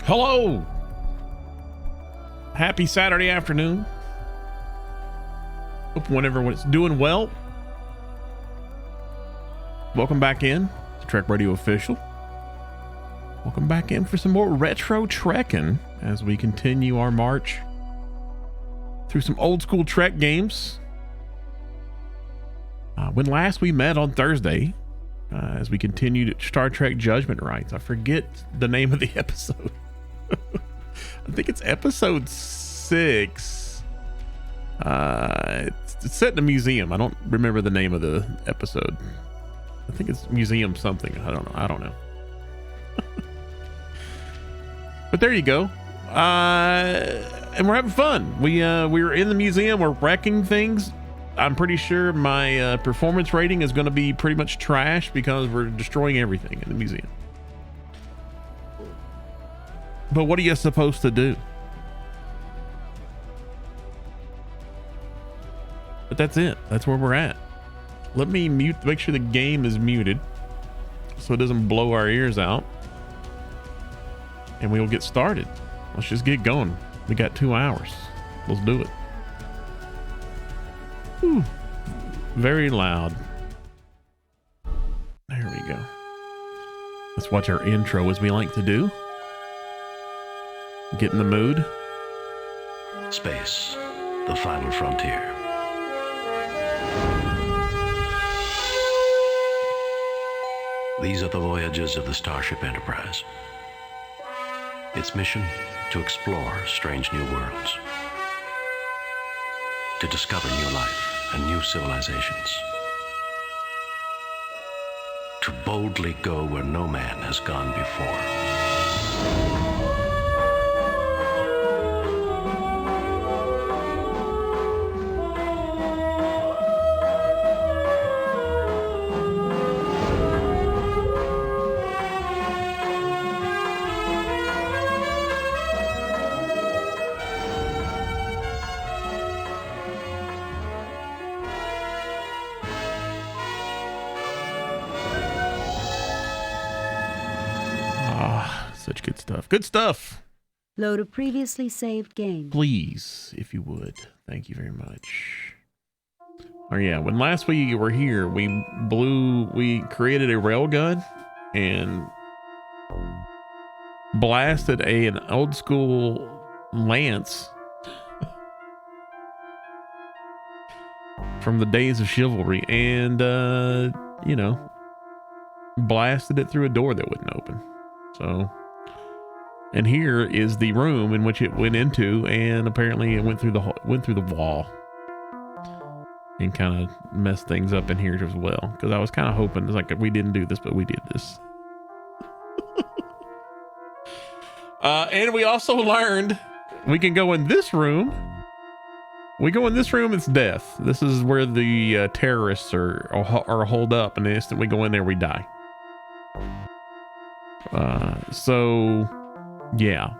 Hello. Happy Saturday afternoon. Hope everyone's doing well. Welcome back in to Trek Radio Official. Welcome back in for some more retro Trekkin as we continue our march through some old school Trek games. When last we met on Thursday, as we continued Star Trek Judgement Rites. I forget the name of the episode. I think it's episode 6. It's set in a museum. I don't remember the name of the episode. I think it's museum something. I don't know. But there you go. And we're having fun. We were in the museum. We're wrecking things. I'm pretty sure my performance rating is going to be pretty much trash because we're destroying everything in the museum. But what are you supposed to do? But that's it. That's where we're at. Let me make sure the game is muted so it doesn't blow our ears out. And we'll get started. Let's just get going. We got 2 hours. Let's do it. Whew. Very loud. There we go. Let's watch our intro as we like to do. Get in the mood. Space, the final frontier. These are the voyages of the Starship Enterprise. Its mission, to explore strange new worlds, to discover new life and new civilizations, to boldly go where no man has gone before. Such good stuff. Good stuff. Load a previously saved game. Please, if you would. Thank you very much. Oh yeah, when last we were here, we created a railgun and blasted an old school lance from the days of chivalry and, blasted it through a door that wouldn't open. So... And here is the room in which it went into, and apparently it went through the wall, and kind of messed things up in here as well. Because I was kind of hoping, it's like, we didn't do this, but we did this. And we also learned we can go in this room. We go in this room, it's death. This is where the terrorists are holed up, and the instant we go in there, we die. So. Yeah.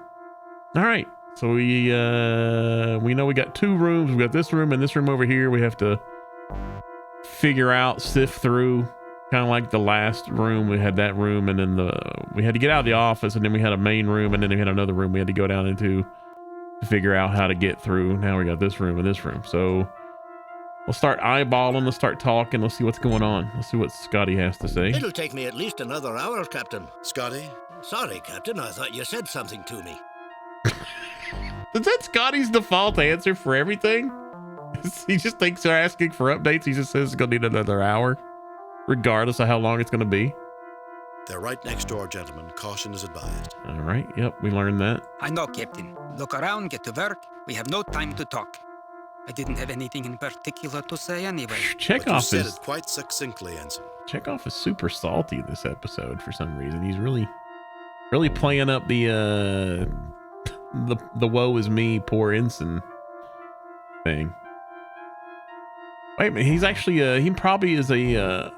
All right. So we know we got 2 rooms. We got this room and this room over here. We have to figure out, sift through, kind of like the last room. We had that room, and then we had to get out of the office, and then we had a main room, and then we had another room we had to go down into to figure out how to get through. Now we got this room and this room. So we'll start eyeballing. Let's start talking. Let's see what's going on. Let's see what Scotty has to say. It'll take me at least another hour, Captain. Scotty? Sorry, Captain. I thought you said something to me. Is that Scotty's default answer for everything? He just thinks they're asking for updates. He just says it's going to need another hour, regardless of how long it's going to be. They're right next door, gentlemen. Caution is advised. All right. Yep, we learned that. I know, Captain. Look around, get to work. We have no time to talk. I didn't have anything in particular to say anyway. You said it quite succinctly, Ensign. Chekhov is super salty in this episode for some reason. He's really playing up the woe is me, poor ensign thing. Wait a minute, he's actually he probably is a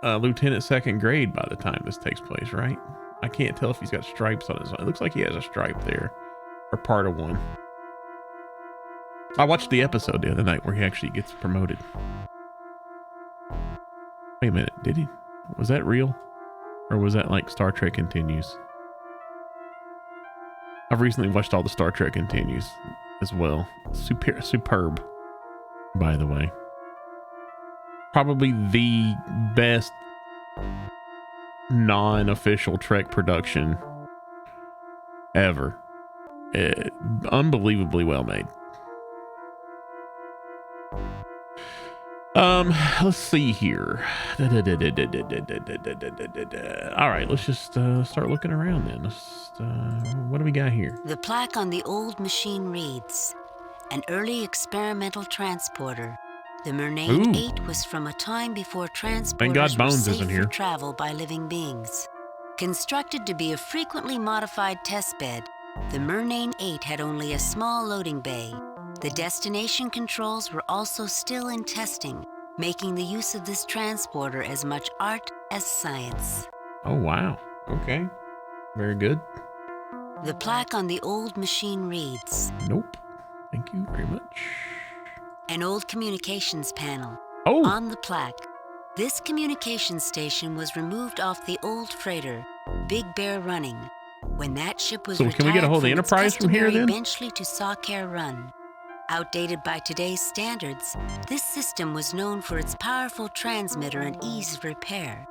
lieutenant 2nd grade by the time this takes place, right? I can't tell if he's got stripes on his own. It looks like he has a stripe there, or part of one. I watched the episode the other night where he actually gets promoted. Wait a minute, did he? Was that real? Or was that like Star Trek Continues? I've recently watched all the Star Trek continues as well. Superb, by the way. Probably the best non-official Trek production ever. Unbelievably well made. Let's see here. All right, let's just start looking around then. What do we got here? The plaque on the old machine reads, an early experimental transporter. The Murnane Ooh. 8 was from a time before transporters Thank God were Bones safe isn't for here. travel by living beings. Constructed to be a frequently modified test bed, the Murnane 8 had only a small loading bay. The destination controls were also still in testing, making the use of this transporter as much art as science. Oh, wow. Okay. Very good. The plaque on the old machine reads, Nope. Thank you very much. an old communications panel. Oh, On the plaque, this communications station was removed off the old freighter, Big Bear Running, when that ship was So can we get a hold of the retired Enterprise from here customary then? Benchley to Sawcare Run. Outdated by today's standards, this system was known for its powerful transmitter and ease of repair.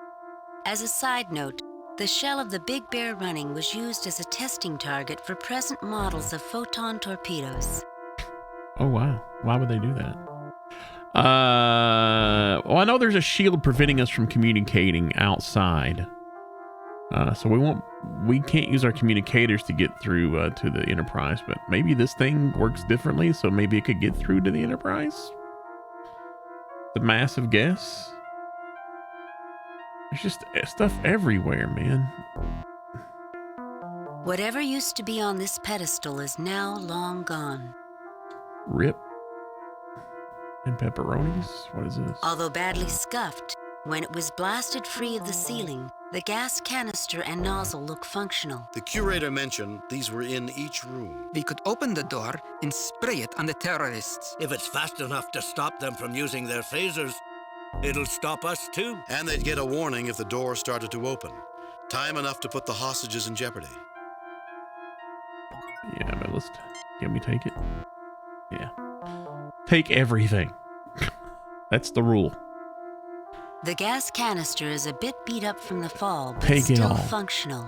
As a side note, the shell of the Big Bear Running was used as a testing target for present models of photon torpedoes. oh wow. Why would they do that? Well, I know there's a shield preventing us from communicating outside. So we can't use our communicators to get through to the Enterprise, but maybe this thing works differently, so maybe it could get through to the Enterprise? The massive guess? There's just stuff everywhere, man. Whatever used to be on this pedestal is now long gone. Rip. And pepperonis? What is this? Although badly scuffed, when it was blasted free of the ceiling, the gas canister and nozzle look functional. The curator mentioned these were in each room. We could open the door and spray it on the terrorists. If it's fast enough to stop them from using their phasers, it'll stop us too. And they'd get a warning if the door started to open. Time enough to put the hostages in jeopardy. Yeah, but can we take it? Yeah. Take everything. That's the rule. The gas canister is a bit beat up from the fall, but Take it still all. functional.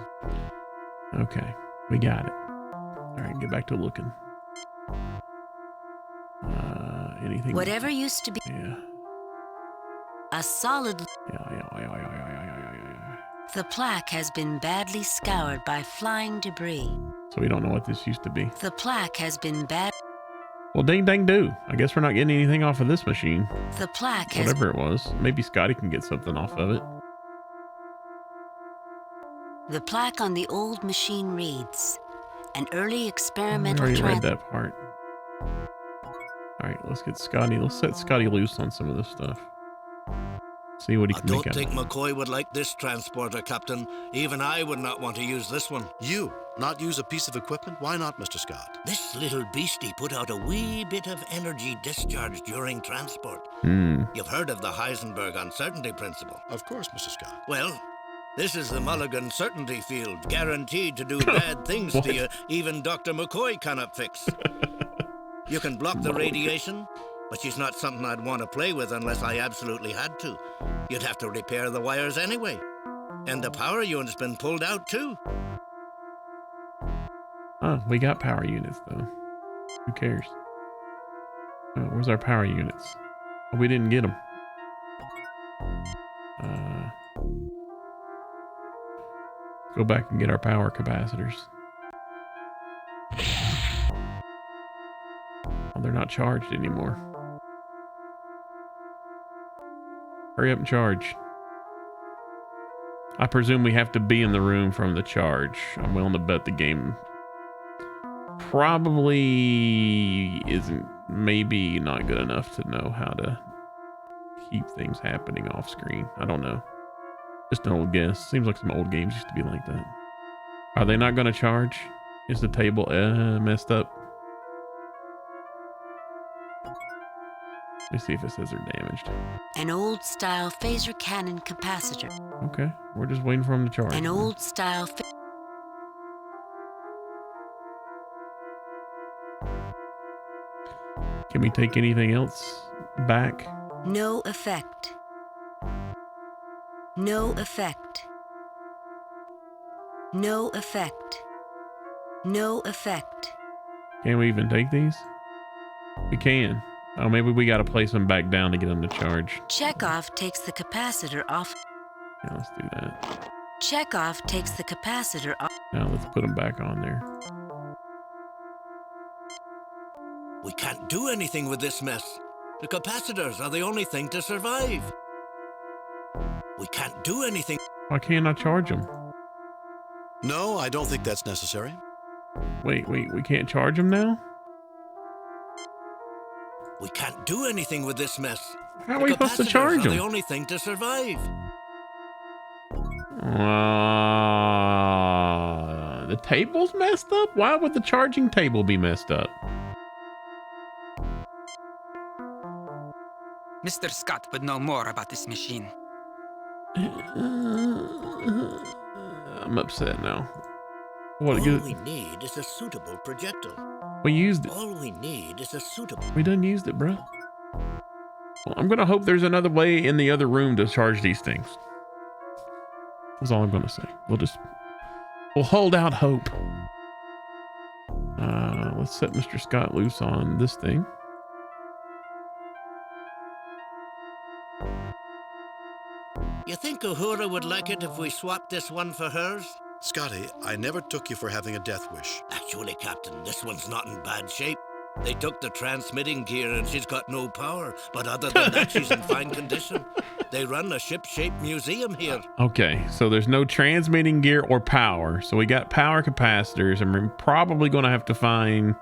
Okay, we got it. All right, get back to looking. Anything? Whatever used to be Yeah. a solid, Yeah. the plaque has been badly scoured by flying debris. So we don't know what this used to be. The plaque has been Well, ding dang do. I guess we're not getting anything off of this machine. The plaque has Whatever it was. Maybe Scotty can get something off of it. The plaque on the old machine reads, an early We experimental already read that part. All right, let's get Scotty. Let's set Scotty loose on some of this stuff. See what he I can make don't out think of it. McCoy would like this transporter, Captain. Even I would not want to use this one. You not use a piece of equipment? Why not, Mr. Scott? This little beastie put out a wee bit of energy discharge during transport. You've heard of the Heisenberg uncertainty principle. Of course, Mr. Scott. Well, this is the Mulligan certainty field, guaranteed to do bad things to you, even Dr. McCoy cannot fix. You can block the radiation, but she's not something I'd want to play with unless I absolutely had to. You'd have to repair the wires anyway. And the power unit's been pulled out too. We got power units though. Who cares? Where's our power units? Oh, we didn't get them. Go back and get our power capacitors. Oh, they're not charged anymore. Hurry up and charge. I presume we have to be in the room from the charge. I'm willing to bet the game probably isn't, maybe not good enough to know how to keep things happening off screen. I don't know. Just an old guess. Seems like some old games used to be like that. Are they not going to charge? Is the table messed up? Let me see if it says they're damaged. an old-style phaser cannon capacitor. Okay, we're just waiting for them to charge. An old-style Can we take anything else back? No effect. No effect. No effect. No effect. Can we even take these? We can. Oh, maybe we got to place them back down to get them to charge. Chekhov takes the capacitor off. Yeah, let's do that. Chekhov takes the capacitor off. Now let's put them back on there. We can't do anything with this mess. The capacitors are the only thing to survive. We can't do anything. Why can't I charge them? No, I don't think that's necessary. Wait, we can't charge them now? We can't do anything with this mess. How are we supposed to charge them? them? The only thing to survive. The table's messed up? Why would the charging table be messed up? Mr. Scott would know more about this machine. I'm upset now. What? All we need is a suitable projectile. We used it. All we need is a suitable. We done used it, bro. Well, I'm gonna hope there's another way in the other room to charge these things. That's all I'm gonna say. We'll hold out hope. Let's set Mr. Scott loose on this thing. You think Uhura would like it if we swapped this one for hers? Scotty, I never took you for having a death wish. Actually, Captain, this one's not in bad shape. They took the transmitting gear and she's got no power. But other than that, she's in fine condition. They run a ship-shaped museum here. Okay, so there's no transmitting gear or power. So we got power capacitors, and we're probably going to have to find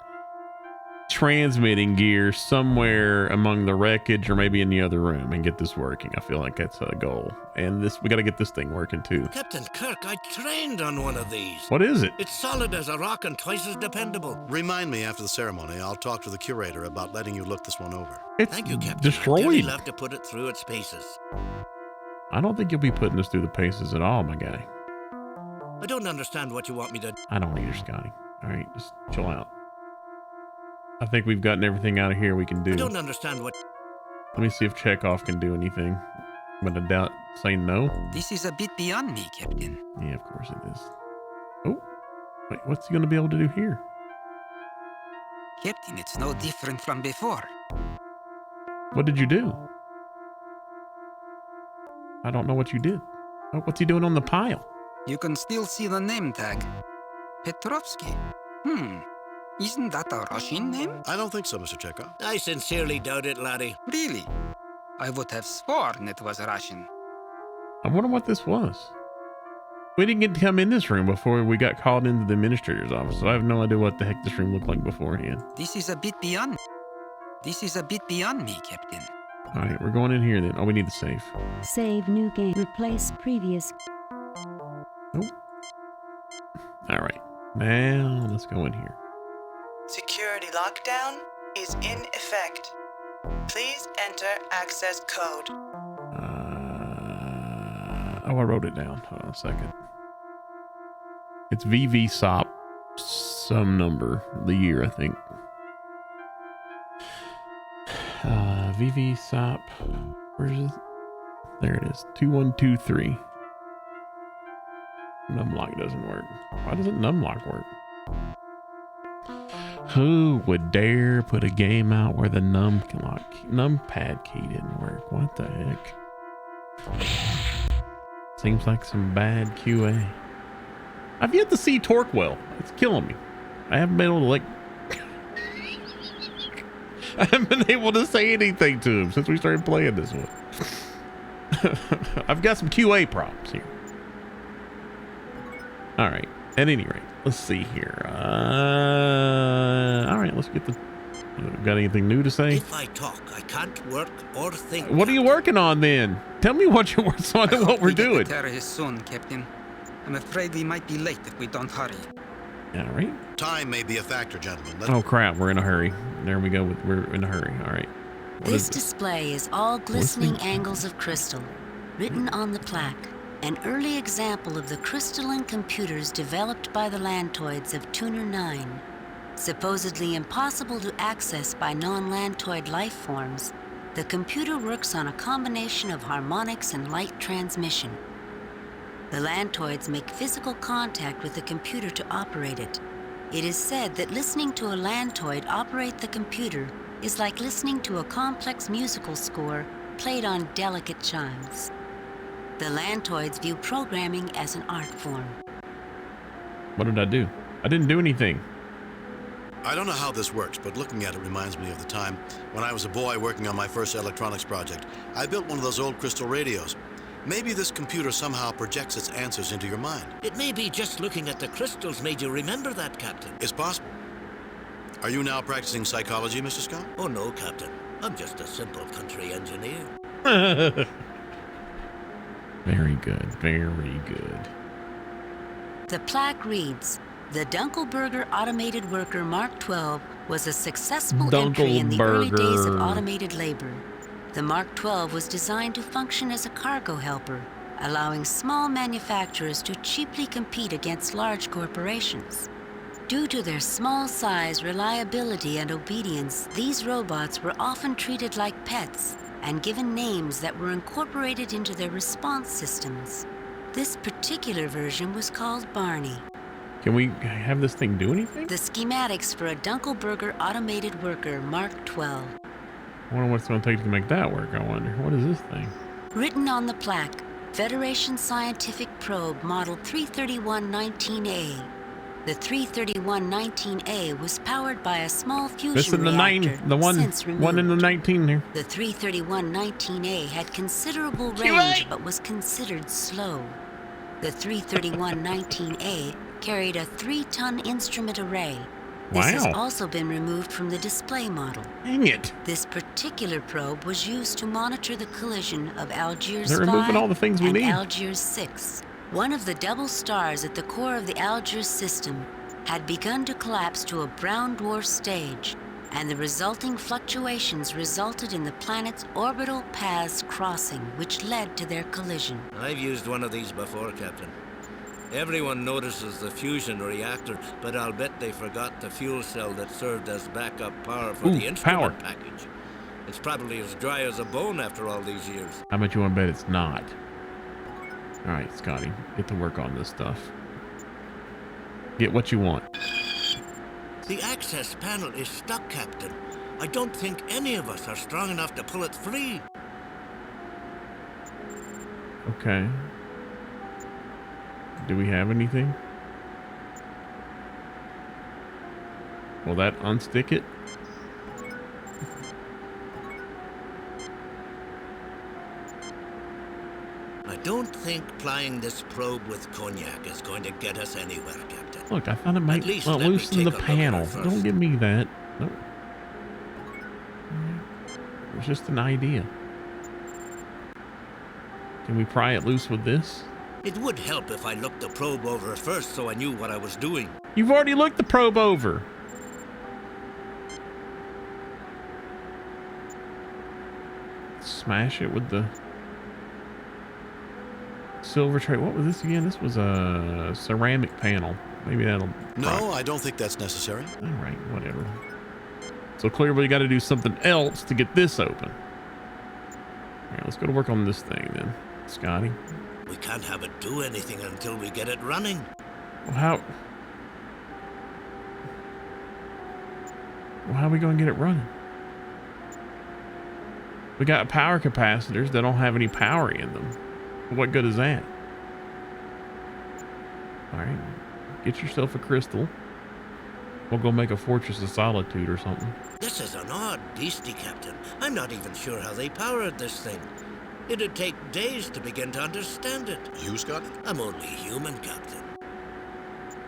transmitting gear somewhere among the wreckage or maybe in the other room and get this working. I feel like that's a goal. And we got to get this thing working too. Captain Kirk, I trained on one of these. What is it? It's solid as a rock and twice as dependable. Remind me after the ceremony. I'll talk to the curator about letting you look this one over. It's Thank you, Captain. destroyed. I'd really love to put it through its paces. I don't think you'll be putting us through the paces at all, my guy. I don't understand what you want me to do. I don't either, Scotty. All right, just chill out. I think we've gotten everything out of here we can do. I don't understand what... Let me see if Chekhov can do anything. But I doubt saying no. This is a bit beyond me, Captain. Yeah, of course it is. Oh, wait, what's he going to be able to do here? Captain, it's no different from before. What did you do? I don't know what you did. Oh, what's he doing on the pile? You can still see the name tag. Petrovsky. Isn't that a Russian name? I don't think so, Mr. Chekhov. I sincerely doubt it, laddie. Really? I would have sworn it was Russian. I wonder what this was. We didn't get to come in this room before we got called into the administrator's office, so I have no idea what the heck this room looked like beforehand. This is a bit beyond. This is a bit beyond me, Captain. All right, we're going in here then. Oh, we need the safe. Save new game. Replace previous. Oh. All right, now let's go in here. Security lockdown is in effect. Please enter access code. Oh, I wrote it down. Hold on a second. It's VVSOP, some number, the year, I think. VVSOP, where is it? There it is, 2123. Numlock doesn't work. Why doesn't numlock work? Who would dare put a game out where the numpad key didn't work? What the heck? Seems like some bad QA. I've yet to see Torquewell. It's killing me. I haven't been able to I haven't been able to say anything to him since we started playing this one. I've got some QA problems here. All right. At any rate, let's see here. All right, let's get the... Got anything new to say? If I talk, I can't work or think. What are you working on then? Tell me what you're working on and what we're doing. Terrorists soon, Captain. I'm afraid we might be late if we don't hurry. All right. Time may be a factor, gentlemen. Oh crap, we're in a hurry. There we go. We're in a hurry. All right. This display is all glistening angles of crystal, written on the plaque. An early example of the crystalline computers developed by the Lantoids of Tuner 9. Supposedly impossible to access by non-lantoid life forms, the computer works on a combination of harmonics and light transmission. The lantoids make physical contact with the computer to operate it. It is said that listening to a lantoid operate the computer is like listening to a complex musical score played on delicate chimes. The lantoids view programming as an art form. What did I do? I didn't do anything. I don't know how this works, but looking at it reminds me of the time when I was a boy working on my first electronics project. I built one of those old crystal radios. Maybe this computer somehow projects its answers into your mind. It may be just looking at the crystals made you remember that, Captain. It's possible. Are you now practicing psychology, Mr. Scott? Oh no, Captain. I'm just a simple country engineer. Very good, very good. The plaque reads, "The Dunkelberger Automated Worker Mark 12 was a successful entry in the early days of automated labor. The Mark 12 was designed to function as a cargo helper, allowing small manufacturers to cheaply compete against large corporations. Due to their small size, reliability, and obedience, these robots were often treated like pets and given names that were incorporated into their response systems. This particular version was called Barney." Can we have this thing do anything? The schematics for a Dunkelberger Automated Worker Mark 12. I wonder what it's going to take to make that work, I wonder. What is this thing? Written on the plaque, Federation Scientific Probe Model 331-19A. The 331-19A was powered by a small fusion reactor since removed. One in the 19 here. The 331-19A had considerable range but was considered slow. The 331-19A carried a 3-ton instrument array. This has also been removed from the display model. Dang it. This particular probe was used to monitor the collision of Algiers 5 They're removing all the things we and need. Algiers 6. One of the double stars at the core of the Algiers system had begun to collapse to a brown dwarf stage, and the resulting fluctuations resulted in the planet's orbital paths crossing, which led to their collision. I've used one of these before, Captain. Everyone notices the fusion reactor, but I'll bet they forgot the fuel cell that served as backup power for the instrument package. It's probably as dry as a bone after all these years. How much you want to bet it's not? All right, Scotty, get to work on this stuff. Get what you want. The access panel is stuck, Captain. I don't think any of us are strong enough to pull it free. Okay. Do we have anything? Will that unstick it? I don't think plying this probe with cognac is going to get us anywhere, Captain. Look, I thought it might loosen the panel. Don't give me that. Nope. It was just an idea. Can we pry it loose with this? It would help if I looked the probe over first so I knew what I was doing. You've already looked the probe over. Smash it with the silver tray. What was this again? This was a ceramic panel. Maybe that'll... No, I don't think that's necessary. All right, whatever. So clearly we got to do something else to get this open. All right, let's go to work on this thing then, Scotty. We can't have it do anything until we get it running. Well, how are we going to get it running? We got power capacitors that don't have any power in them. What good is that? All right, get yourself a crystal. We'll go make a Fortress of Solitude or something. This is an odd beastie, Captain. I'm not even sure how they powered this thing. It'd take days to begin to understand it. You, Scott? I'm only human, Captain.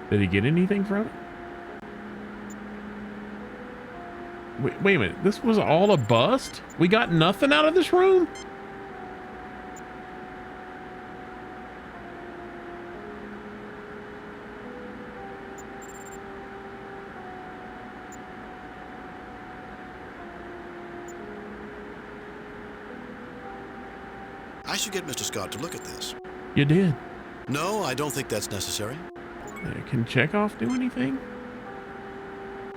Did he get anything from it? Wait a minute. This was all a bust? We got nothing out of this room? I should get Mr. Scott to look at this. You did. No, I don't think that's necessary. Can Chekhov do anything?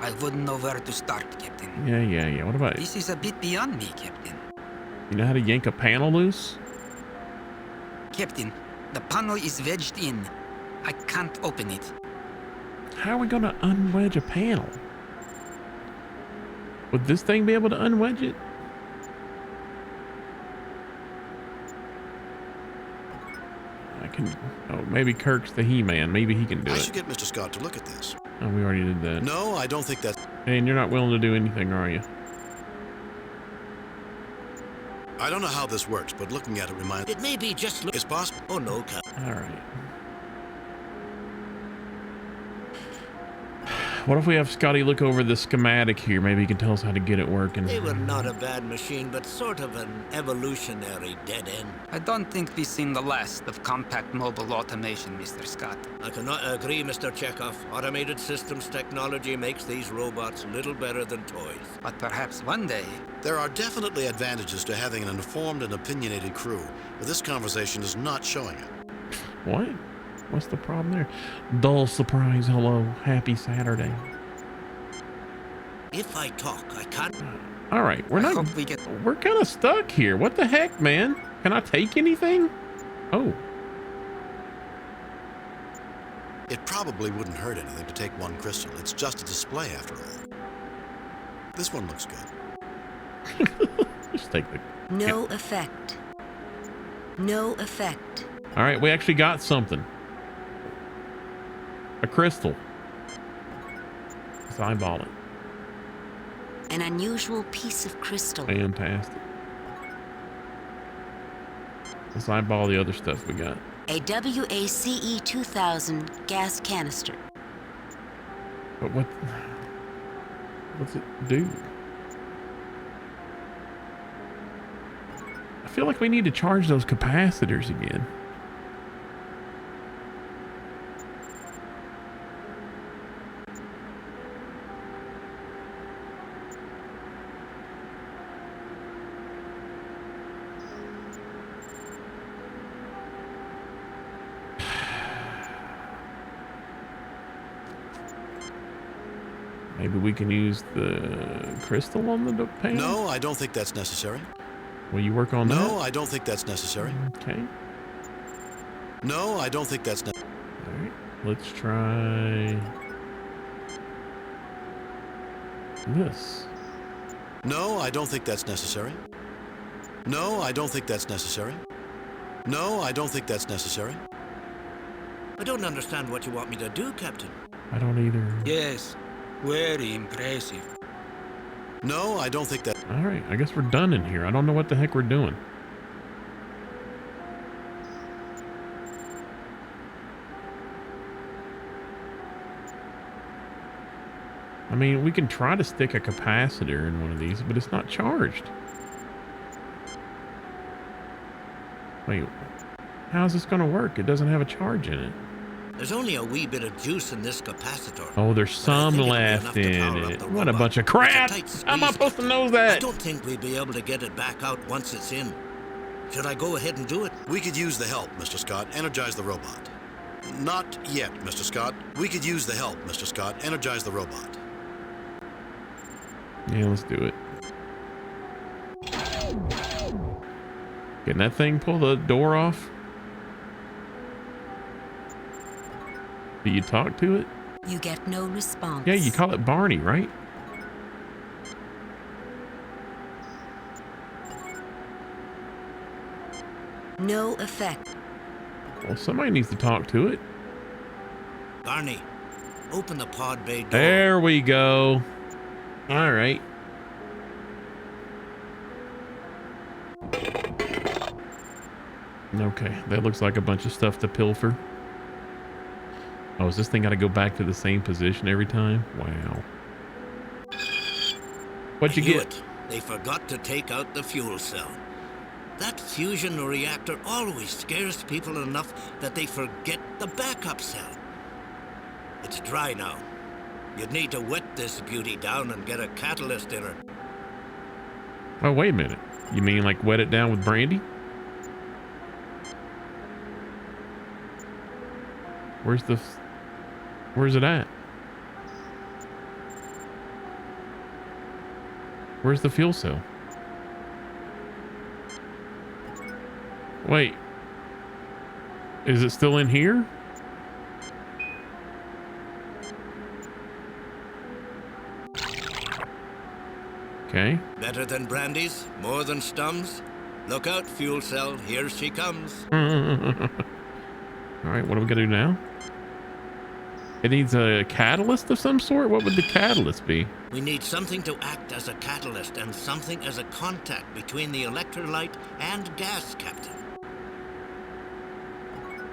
I wouldn't know where to start, Captain. Yeah. What about This is a bit beyond me, Captain. you know how to yank a panel loose? Captain, the panel is wedged in. I can't open it. How are we gonna unwedge a panel? Would this thing be able to unwedge it? I can. Oh, maybe Kirk's the He-Man. Maybe he can do I it. should get Mr. Scott to look at this. Oh, we already did that. No, I don't think that's... And you're not willing to do anything, are you? I don't know how this works, but looking at it reminds... It may be just... It's possible. Oh, no, Captain. All right. What if we have Scotty look over the schematic here? Maybe he can tell us how to get it working. They were not a bad machine, but sort of an evolutionary dead end. I don't think we've seen the last of compact mobile automation, Mr. Scott. I cannot agree, Mr. Chekhov. Automated systems technology makes these robots little better than toys. But perhaps one day... There are definitely advantages to having an informed and opinionated crew, but this conversation is not showing it. What? What's the problem there? Dull surprise. Hello. Happy Saturday. If I talk, I can't... All right. We're I not... hope we get... We're kind of stuck here. What the heck, man? Can I take anything? Oh. It probably wouldn't hurt anything to take one crystal. It's just a display after all. This one looks good. Just take the... No effect. No effect. All right. We actually got something. A crystal. Let's eyeball it. An unusual piece of crystal. Fantastic. Let's eyeball the other stuff we got. A WACE 2000 gas canister. But what's it do? I feel like we need to charge those capacitors again. Maybe we can use the crystal on the panel? No, I don't think that's necessary. Will you work on that? No, I don't think that's necessary. Okay. No, I don't think that's necessary. All right. Let's try this. No, I don't think that's necessary. No, I don't think that's necessary. No, I don't think that's necessary. I don't understand what you want me to do, Captain. I don't either. Yes, very impressive. No, I don't think that... All right. I guess we're done in here. I don't know what the heck we're doing. I mean, we can try to stick a capacitor in one of these, but it's not charged. Wait, how's this going to work? It doesn't have a charge in it. There's only a wee bit of juice in this capacitor. Oh, there's some think it'll be left enough to in power up it. the What a robot. bunch of It's a crap! tight How am I squeeze, supposed to know I that? don't think we'd be able to get it back out once it's in. Should I go ahead and do it? We could use the help, Mr. Scott. Energize the robot. Not yet, Mr. Scott. We could use the help, Mr. Scott. Energize the robot. Yeah, let's do it. Can that thing pull the door off? Do you talk to it? You get no response. Yeah, you call it Barney, right? No effect. Well, somebody needs to talk to it. Barney, open the pod bay door. There we go. All right. Okay, that looks like a bunch of stuff to pilfer. Oh, is this thing got to go back to the same position every time? Wow. What'd you I knew get? it. They forgot to take out the fuel cell. That fusion reactor always scares people enough that they forget the backup cell. It's dry now. You'd need to wet this beauty down and get a catalyst in her. Oh, wait a minute. You mean like wet it down with brandy? Where's it at? Where's the fuel cell? Wait. Is it still in here? Okay. Better than brandies, more than stums. Look out, fuel cell, here she comes. All right, what are we gonna do now? It needs a catalyst of some sort? What would the catalyst be? We need something to act as a catalyst and something as a contact between the electrolyte and gas, Captain.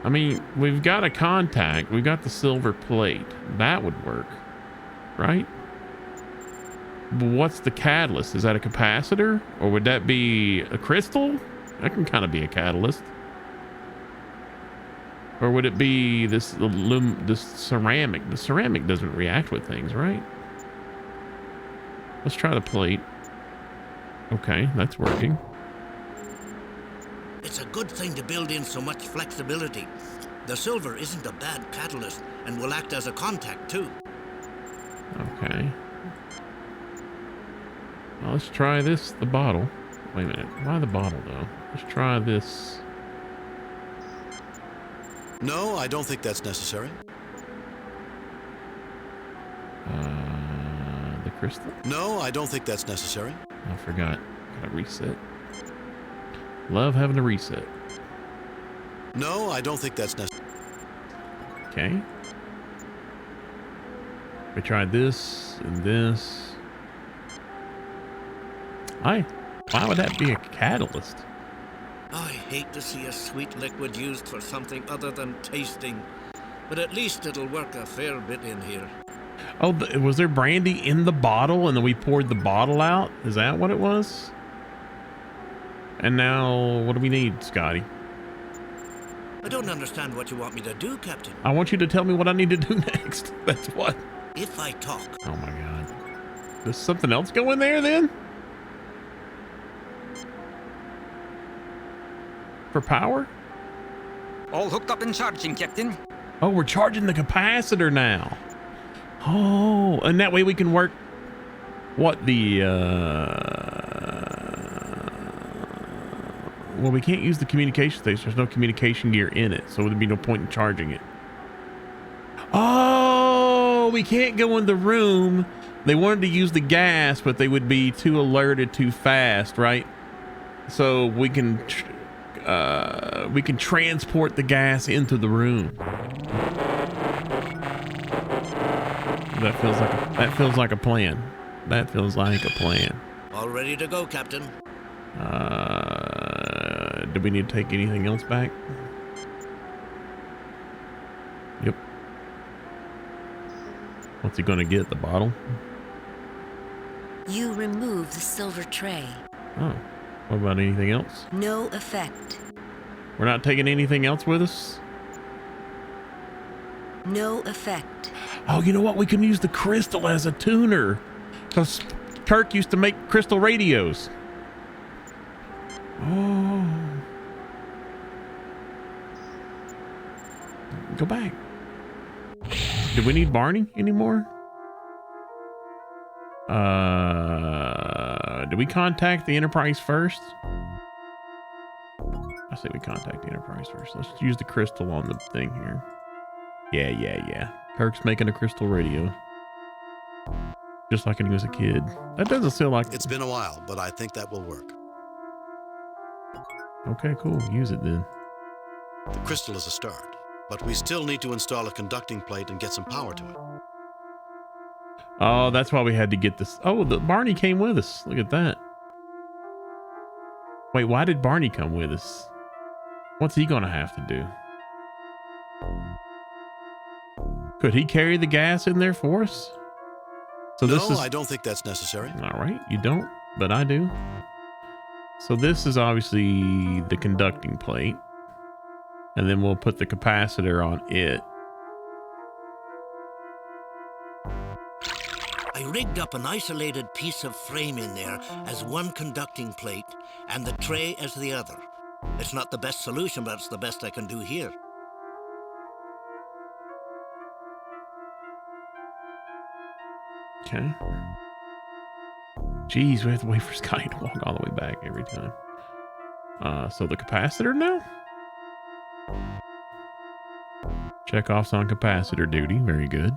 I mean, we've got a contact. We've got the silver plate. That would work, right? But what's the catalyst? Is that a capacitor? Or would that be a crystal? That can kind of be a catalyst. Or would it be this ceramic? The ceramic doesn't react with things, right? Let's try the plate. Okay, that's working. It's a good thing to build in so much flexibility. The silver isn't a bad catalyst and will act as a contact too. Okay. Well, let's try this, the bottle. Wait a minute. Why the bottle, though? Let's try this. No, I don't think that's necessary. The crystal? No, I don't think that's necessary. I forgot. Gotta reset. Love having to reset. No, I don't think that's necessary. Okay. We tried this and this. Why would that be a catalyst? I hate to see a sweet liquid used for something other than tasting, but at least it'll work a fair bit in here. Oh, was there brandy in the bottle and then we poured the bottle out? Is that what it was? And now, what do we need, Scotty? I don't understand what you want me to do, Captain. I want you to tell me what I need to do next. That's what. If I talk. Oh my God. Does something else go in there then? For power? All hooked up and charging, Captain. Oh, we're charging the capacitor now. Oh, and that way we can work what the well, we can't use the communication station. There's no communication gear in it, so there'd be no point in charging it. Oh, we can't go in the room. They wanted to use the gas, but they would be too alerted too fast, right? So we can transport the gas into the room. That feels like a plan. That feels like a plan. All ready to go, Captain. Do we need to take anything else back? Yep. What's he gonna get? The bottle? You remove the silver tray. Oh. What about anything else? No effect. We're not taking anything else with us? No effect. Oh, you know what? We can use the crystal as a tuner. Because Kirk used to make crystal radios. Oh. Go back. Do we need Barney anymore? Do we contact the Enterprise first? I say we contact the Enterprise first. Let's use the crystal on the thing here. Yeah. Kirk's making a crystal radio. Just like when he was a kid. That doesn't feel like... It's been a while, but I think that will work. Okay, cool. Use it then. The crystal is a start, but we still need to install a conducting plate and get some power to it. Oh, that's why we had to get this. Oh, the Barney came with us. Look at that. Wait, why did Barney come with us? What's he gonna have to do? Could he carry the gas in there for us? So this is... I don't think that's necessary. All right, you don't, but I do. So this is obviously the conducting plate. And then we'll put the capacitor on it. I rigged up an isolated piece of frame in there as one conducting plate and the tray as the other. It's not the best solution, but it's the best I can do here. Okay. Jeez, we have to wait for Scotty to walk all the way back every time. So the capacitor now? Chekhov's on capacitor duty. Very good.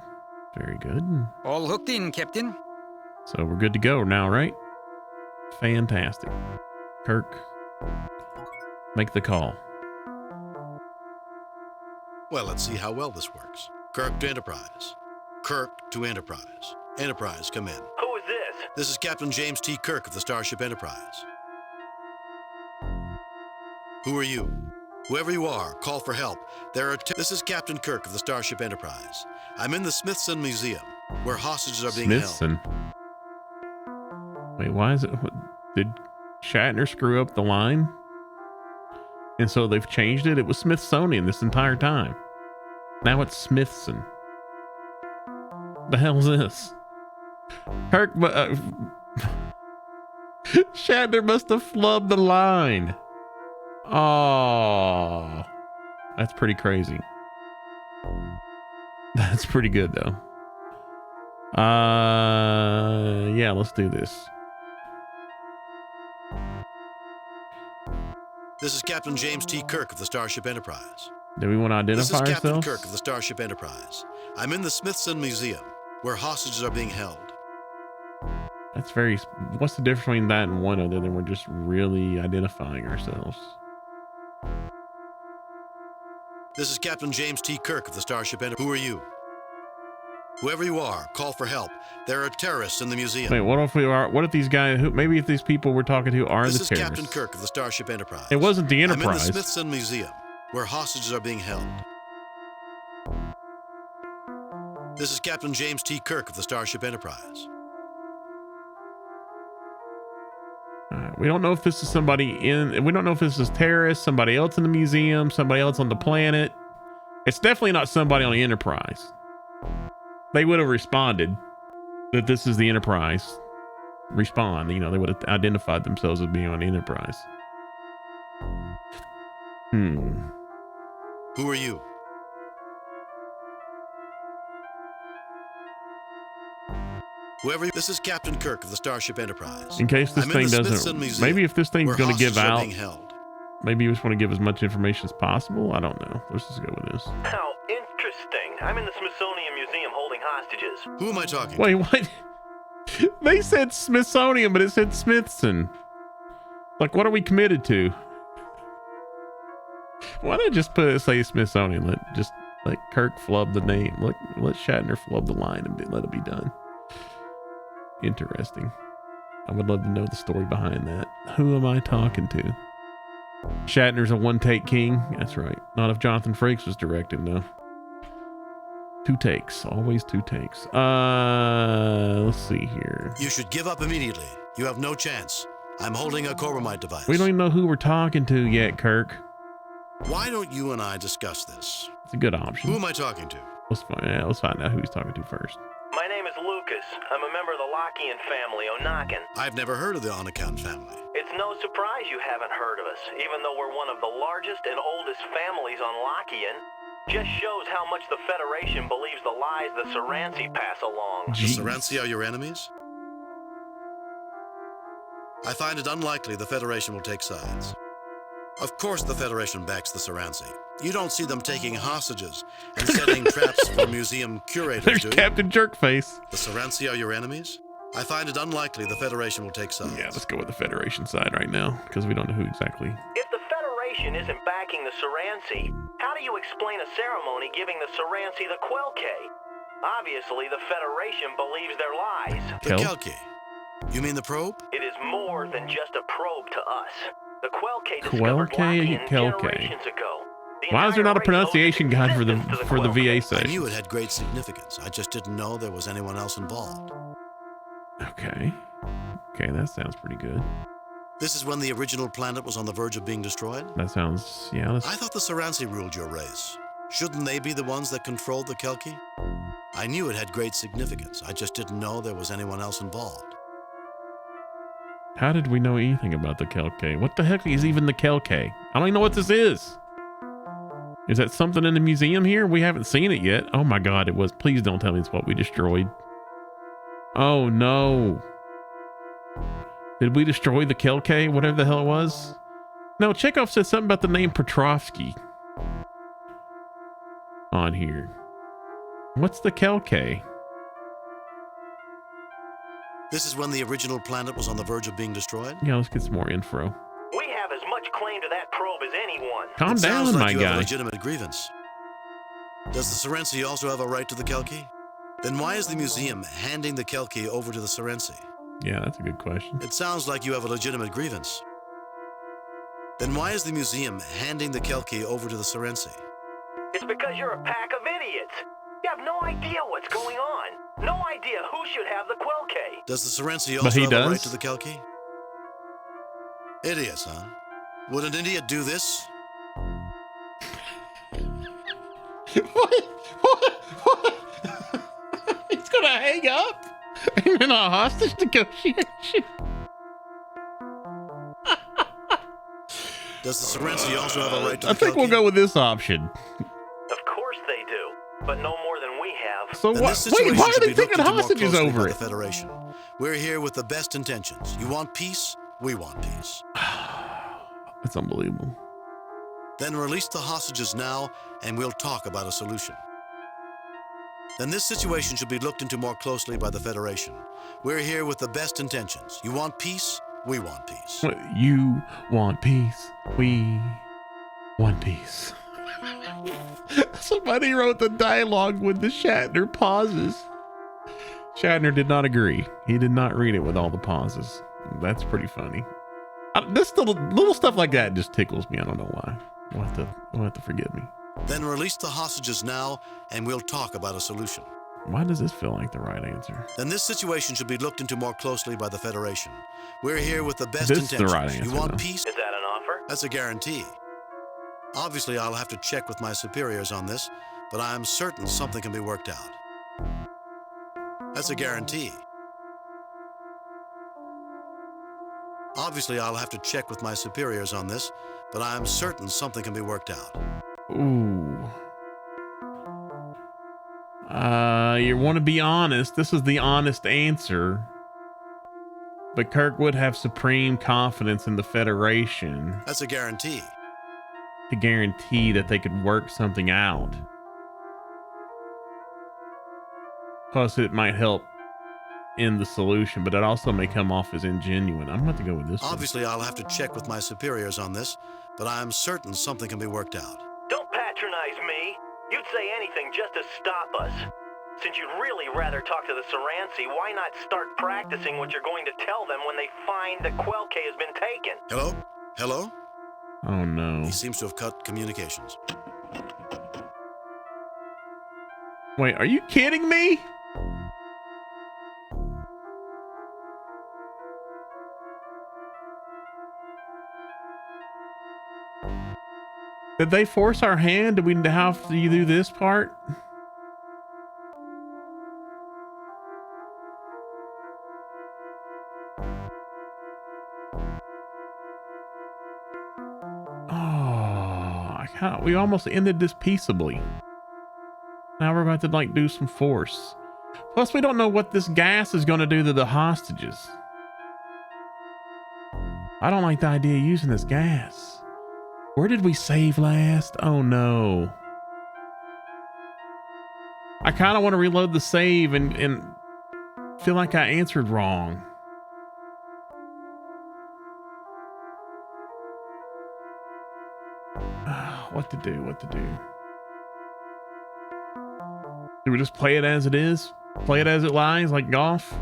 Very good. All hooked in, Captain. So we're good to go now, right? Fantastic. Kirk, make the call. Well, let's see how well this works. Kirk to Enterprise. Kirk to Enterprise. Enterprise, come in. Who is this? This is Captain James T. Kirk of the Starship Enterprise. Who are you? Whoever you are, call for help. This is Captain Kirk of the Starship Enterprise. I'm in the Smithson Museum, where hostages are being Smithson. Wait, why is it? Did Shatner screw up the line? And so they've changed it? It was Smithsonian this entire time. Now it's Smithson. The hell's this? Kirk, Shatner must have flubbed the line. Oh, that's pretty crazy. That's pretty good though. Yeah, let's do this. This is Captain James T. Kirk of the Starship Enterprise. Do we want to identify This is Captain ourselves? Kirk of the Starship Enterprise. I'm in the Smithson Museum, where hostages are being held. That's very. What's the difference between that and one other than we're just really identifying ourselves? This is Captain James T. Kirk of the Starship Enterprise. Who are you? Whoever you are, call for help. There are terrorists in the museum. Wait, what if we are? What if these guys? Maybe if these people we're talking to are the terrorists? This is Captain Kirk of the Starship Enterprise. It wasn't the I'm in Enterprise. the Smithson Museum, where hostages are being held. This is Captain James T. Kirk of the Starship Enterprise. We don't know if this is somebody in. We don't know if this is terrorists, somebody else in the museum, somebody else on the planet. It's definitely not somebody on the Enterprise. They would have responded that this is the Enterprise. Respond, you know, they would have identified themselves as being on the Enterprise. Who are you? This is Captain Kirk of the Starship Enterprise. In case this I'm thing in the doesn't, Smithson Museum, maybe if this thing's where going to give hostages are out, being held. maybe you just want to give as much information as possible. I don't know. Let's just go with this. How interesting. I'm in the Smithsonian Museum holding hostages. Who am I talking to? Wait, what? They said Smithsonian, but it said Smithson. Like, what are we committed to? Why not just say Smithsonian? Let Kirk flub the name. Let Shatner flub the line and let it be done. Interesting. I would love to know the story behind that. Who am I talking to? Shatner's a one-take king. That's right. Not if Jonathan Frakes was directing, though. 2 takes. Always 2 takes. Let's see here. You should give up immediately. You have no chance. I'm holding a Corbomite device. We don't even know who we're talking to yet, Kirk. Why don't you and I discuss this? It's a good option. Who am I talking to? Let's find out who he's talking to first. My name is Lucas. I'm a member of the Lockian family, Onakin. I've never heard of the Onakan family. It's no surprise you haven't heard of us, even though we're one of the largest and oldest families on Lockian. Just shows how much the Federation believes the lies the Saransi pass along. The Saransi are your enemies? I find it unlikely the Federation will take sides. Of course the Federation backs the Saransi. You don't see them taking hostages and setting traps for museum curators, There's do you? Captain Jerkface. The Saransi are your enemies? I find it unlikely the Federation will take sides. Yeah, let's go with the Federation side right now, because we don't know who exactly. If the Federation isn't backing the Saransi, how do you explain a ceremony giving the Saransi the Quelke? Obviously, the Federation believes their lies. The Kelke? You mean the probe? It is more than just a probe to us. The Quelke discovered Lockian generations ago. Why is there not a pronunciation guide for the VA station? I knew it had great significance. I just didn't know there was anyone else involved. Okay, that sounds pretty good. This is when the original planet was on the verge of being destroyed? That sounds, yeah. I thought the Saransi ruled your race. Shouldn't they be the ones that controlled the Kelke? I knew it had great significance. I just didn't know there was anyone else involved. How did we know anything about the Kelke? What the heck is even the Kelke? I don't even know what this is. Is that something in the museum here? We haven't seen it yet. Oh my God, it was. Please don't tell me it's what we destroyed. Oh no. Did we destroy the Kelke? Whatever the hell it was? No, Chekhov said something about the name Petrovsky on here. What's the Kelke? This is when the original planet was on the verge of being destroyed? Yeah, let's get some more info. We have as much claim to that probe as anyone. Calm It down, sounds like my you have a guy. legitimate grievance. Does the Serenci also have a right to the Kelki? Then why is the museum handing the Kelki over to the Serenci? Yeah, that's a good question. It sounds like you have a legitimate grievance. Then why is the museum handing the Kelki over to the Serenci? It's because you're a pack of idiots. You have no idea what's going on. No idea who should have the Quelke. Does the Serenci But also he have a does? right to the Kelki? Idiots, huh? Would an idiot do this? What? He's gonna hang up in a hostage negotiation. Does the Serenci also have a right to the I think Kelki? we'll go with this option. Of course they do, but no more than we have. So Then what? this Wait, situation why are should they be looked taking into more hostages closely over by it? the Federation. We're here with the best intentions. You want peace? We want peace. That's unbelievable. Then release the hostages now, and we'll talk about a solution. Then this situation should be looked into more closely by the Federation. We're here with the best intentions. You want peace? We want peace. What, you want peace? We want peace. Somebody wrote the dialogue with the Shatner pauses. Shatner did not agree. He did not read it with all the pauses. That's pretty funny. This little stuff like that just tickles me. I don't know why. You'll have to forgive me. Then release the hostages now, and we'll talk about a solution. Why does this feel like the right answer? Then this situation should be looked into more closely by the Federation. We're here with the best This is the intentions. right answer, You want though. peace? Is that an offer? That's a guarantee. Obviously, I'll have to check with my superiors on this, but I'm certain something can be worked out. That's a guarantee. Obviously, I'll have to check with my superiors on this, but I'm certain something can be worked out. Ooh. You want to be honest. This is the honest answer. But Kirk would have supreme confidence in the Federation That's a guarantee. to guarantee that they could work something out. Plus, it might help in the solution, but it also may come off as ingenuine. I'm about to go with this one. Obviously, I'll have to check with my superiors on this, but I'm certain something can be worked out. Don't patronize me. You'd say anything just to stop us. Since you'd really rather talk to the Serenci, why not start practicing what you're going to tell them when they find that Quelke has been taken? Hello? Hello? Oh no. He seems to have cut communications. Wait, are you kidding me? Did they force our hand? Did we have to do this part? We almost ended this peaceably. Now we're about to like do some force. Plus, we don't know what this gas is going to do to the hostages. I don't like the idea of using this gas. Where did we save last? Oh no. I kind of want to reload the save and feel like I answered wrong. What to do? What to do? Do we just play it as it is? Play it as it lies, like golf?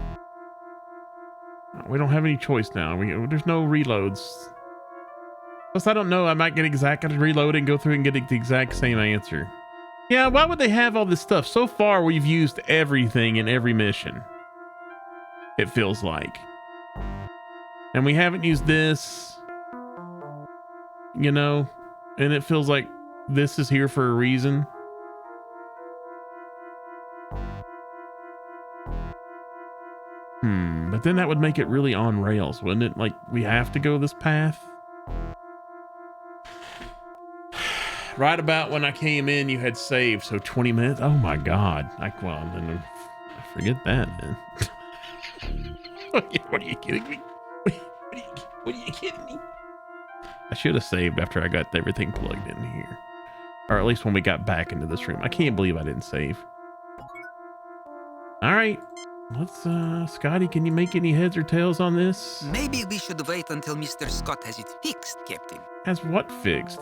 We don't have any choice now. There's no reloads. Plus, I don't know. I might get exactly reload and go through and get the exact same answer. Yeah, why would they have all this stuff? So far, we've used everything in every mission. It feels like. And we haven't used this. You know? And it feels like this is here for a reason. But then that would make it really on rails, wouldn't it? Like, we have to go this path. Right about when I came in, you had saved, so 20 minutes. Oh my God. Forget that, man. What are you kidding me? What are you kidding me? I should have saved after I got everything plugged in here. Or at least when we got back into this room. I can't believe I didn't save. All right. Let's, Scotty, can you make any heads or tails on this? Maybe we should wait until Mr. Scott has it fixed, Captain. Has what fixed?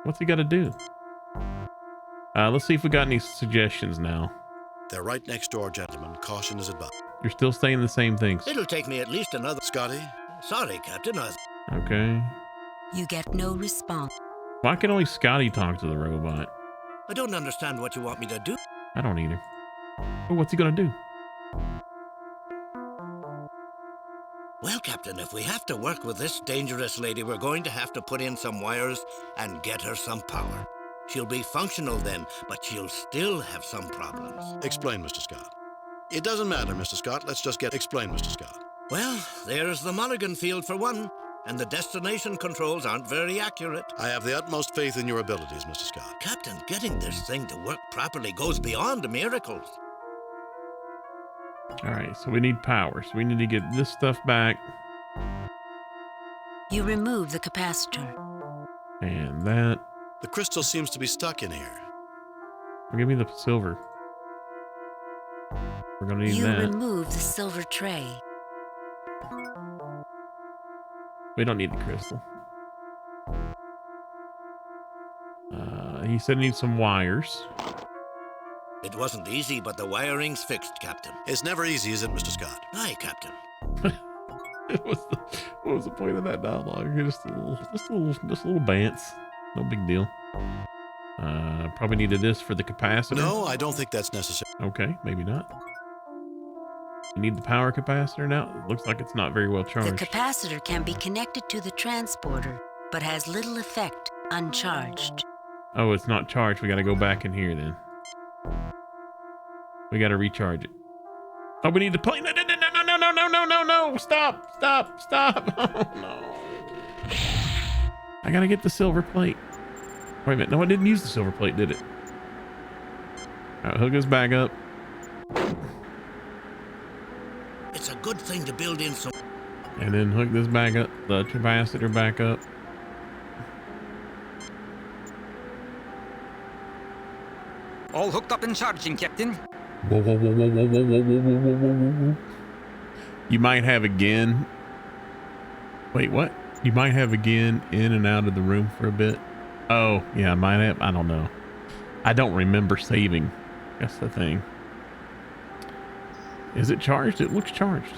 What's he got to do? Let's see if we got any suggestions now. They're right next door, gentlemen. Caution is advised. You're still saying the same things. It'll take me at least another... Scotty? Sorry, Captain. Okay. You get no response. Why can only Scotty talk to the robot? I don't understand what you want me to do. I don't either. Oh, what's he gonna do? Well, Captain, if we have to work with this dangerous lady, we're going to have to put in some wires and get her some power. She'll be functional then, but she'll still have some problems. Explain, Mr. Scott. It doesn't matter, Mr. Scott. Let's just get... Explain, Mr. Scott. Well, there's the Mulligan field for one, and the destination controls aren't very accurate. I have the utmost faith in your abilities, Mr. Scott. Captain, getting this thing to work properly goes beyond miracles. All right, so we need power. So we need to get this stuff back. You remove the capacitor. And that. The crystal seems to be stuck in here. Give me the silver. We're gonna need that. You remove the silver tray. We don't need the crystal. He said he needs some wires. It wasn't easy, but the wiring's fixed, Captain. It's never easy, is it, Mr. Scott? Aye, Captain. What was the point of that dialogue? Just a little bants. No big deal. Probably needed this for the capacitor. No, I don't think that's necessary. Okay, maybe not. You need the power capacitor now? It looks like it's not very well charged. The capacitor can be connected to the transporter, but has little effect uncharged. Oh, it's not charged. We got to go back in here then. We got to recharge it. Oh, we need to play. No. Stop. Oh, no. I got to get the silver plate. Wait a minute. No, I didn't use the silver plate, did it? All right, hook us back up. It's a good thing to build in some... And then hook this back up, the capacitor back up. All hooked up and charging, Captain. Whoa. You might have again. Wait, what? You might have again in and out of the room for a bit. Oh, yeah, I might have. I don't know. I don't remember saving. That's the thing. Is it charged? It looks charged.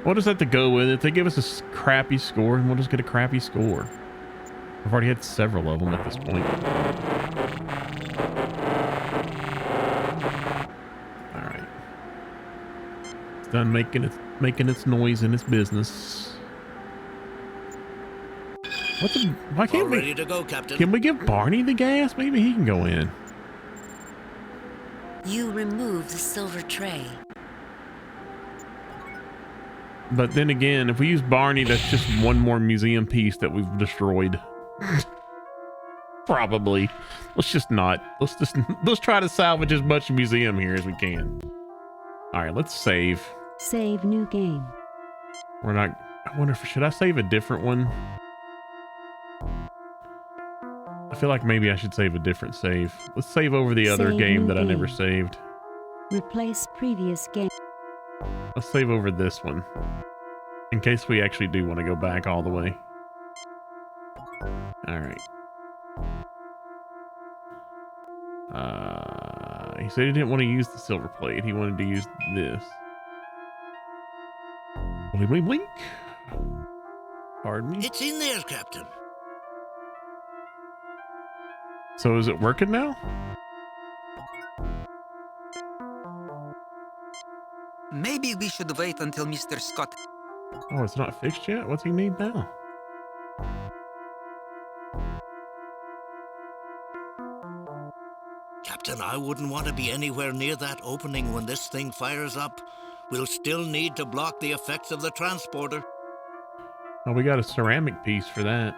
We'll just have to go with it. If they give us a crappy score, and we'll just get a crappy score. I've already had several of them at this point. All right. It's done making its noise and its business. Why can't we? Ready to go, Captain. Can we give Barney the gas? Maybe he can go in. You remove the silver tray. But then again, if we use Barney, that's just one more museum piece that we've destroyed. Probably. Let's try to salvage as much museum here as we can. All right, let's save. Save new game. We're not. I wonder if should I save a different one? I feel like maybe I should save a different save. Let's save over the other Save game new that I never game. saved. Replace previous game. Let's save over this one in case we actually do want to go back all the way. All right. He said he didn't want to use the silver plate. He wanted to use this. Blink, blink, blink. Pardon me. It's in there, Captain. So is it working now? Maybe we should wait until Mr. Scott... Oh, it's not fixed yet? What's he need now? Captain, I wouldn't want to be anywhere near that opening when this thing fires up. We'll still need to block the effects of the transporter. Oh, we got a ceramic piece for that.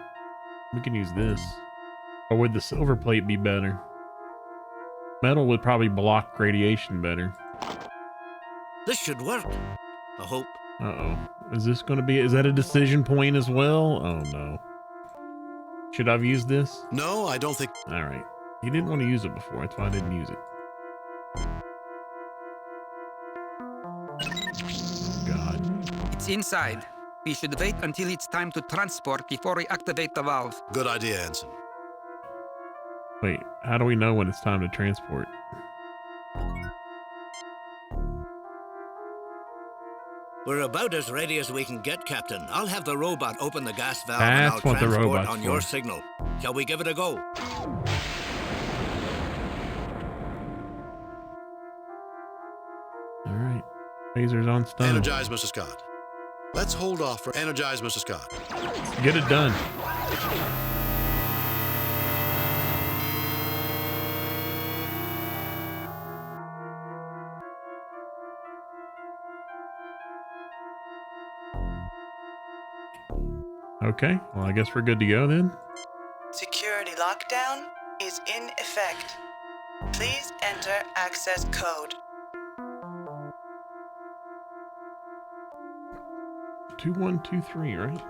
We can use this. Or would the silver plate be better? Metal would probably block radiation better. This should work. I hope. Uh-oh. Is this going to be... Is that a decision point as well? Oh, no. Should I have used this? No, I don't think... All right. You didn't want to use it before. That's why I didn't use it. Oh, God. It's inside. We should wait until it's time to transport before we activate the valve. Good idea, Ensign. Wait, how do we know when it's time to transport? We're about as ready as we can get, Captain. I'll have the robot open the gas valve That's and I'll what the transport robot's on for. your signal. Shall we give it a go? All right. Lasers on stun. Energize, Mr. Scott. Let's hold off for energize, Mr. Scott. Get it done. Okay, well, I guess we're good to go then. Security lockdown is in effect. Please enter access code. 2123, right?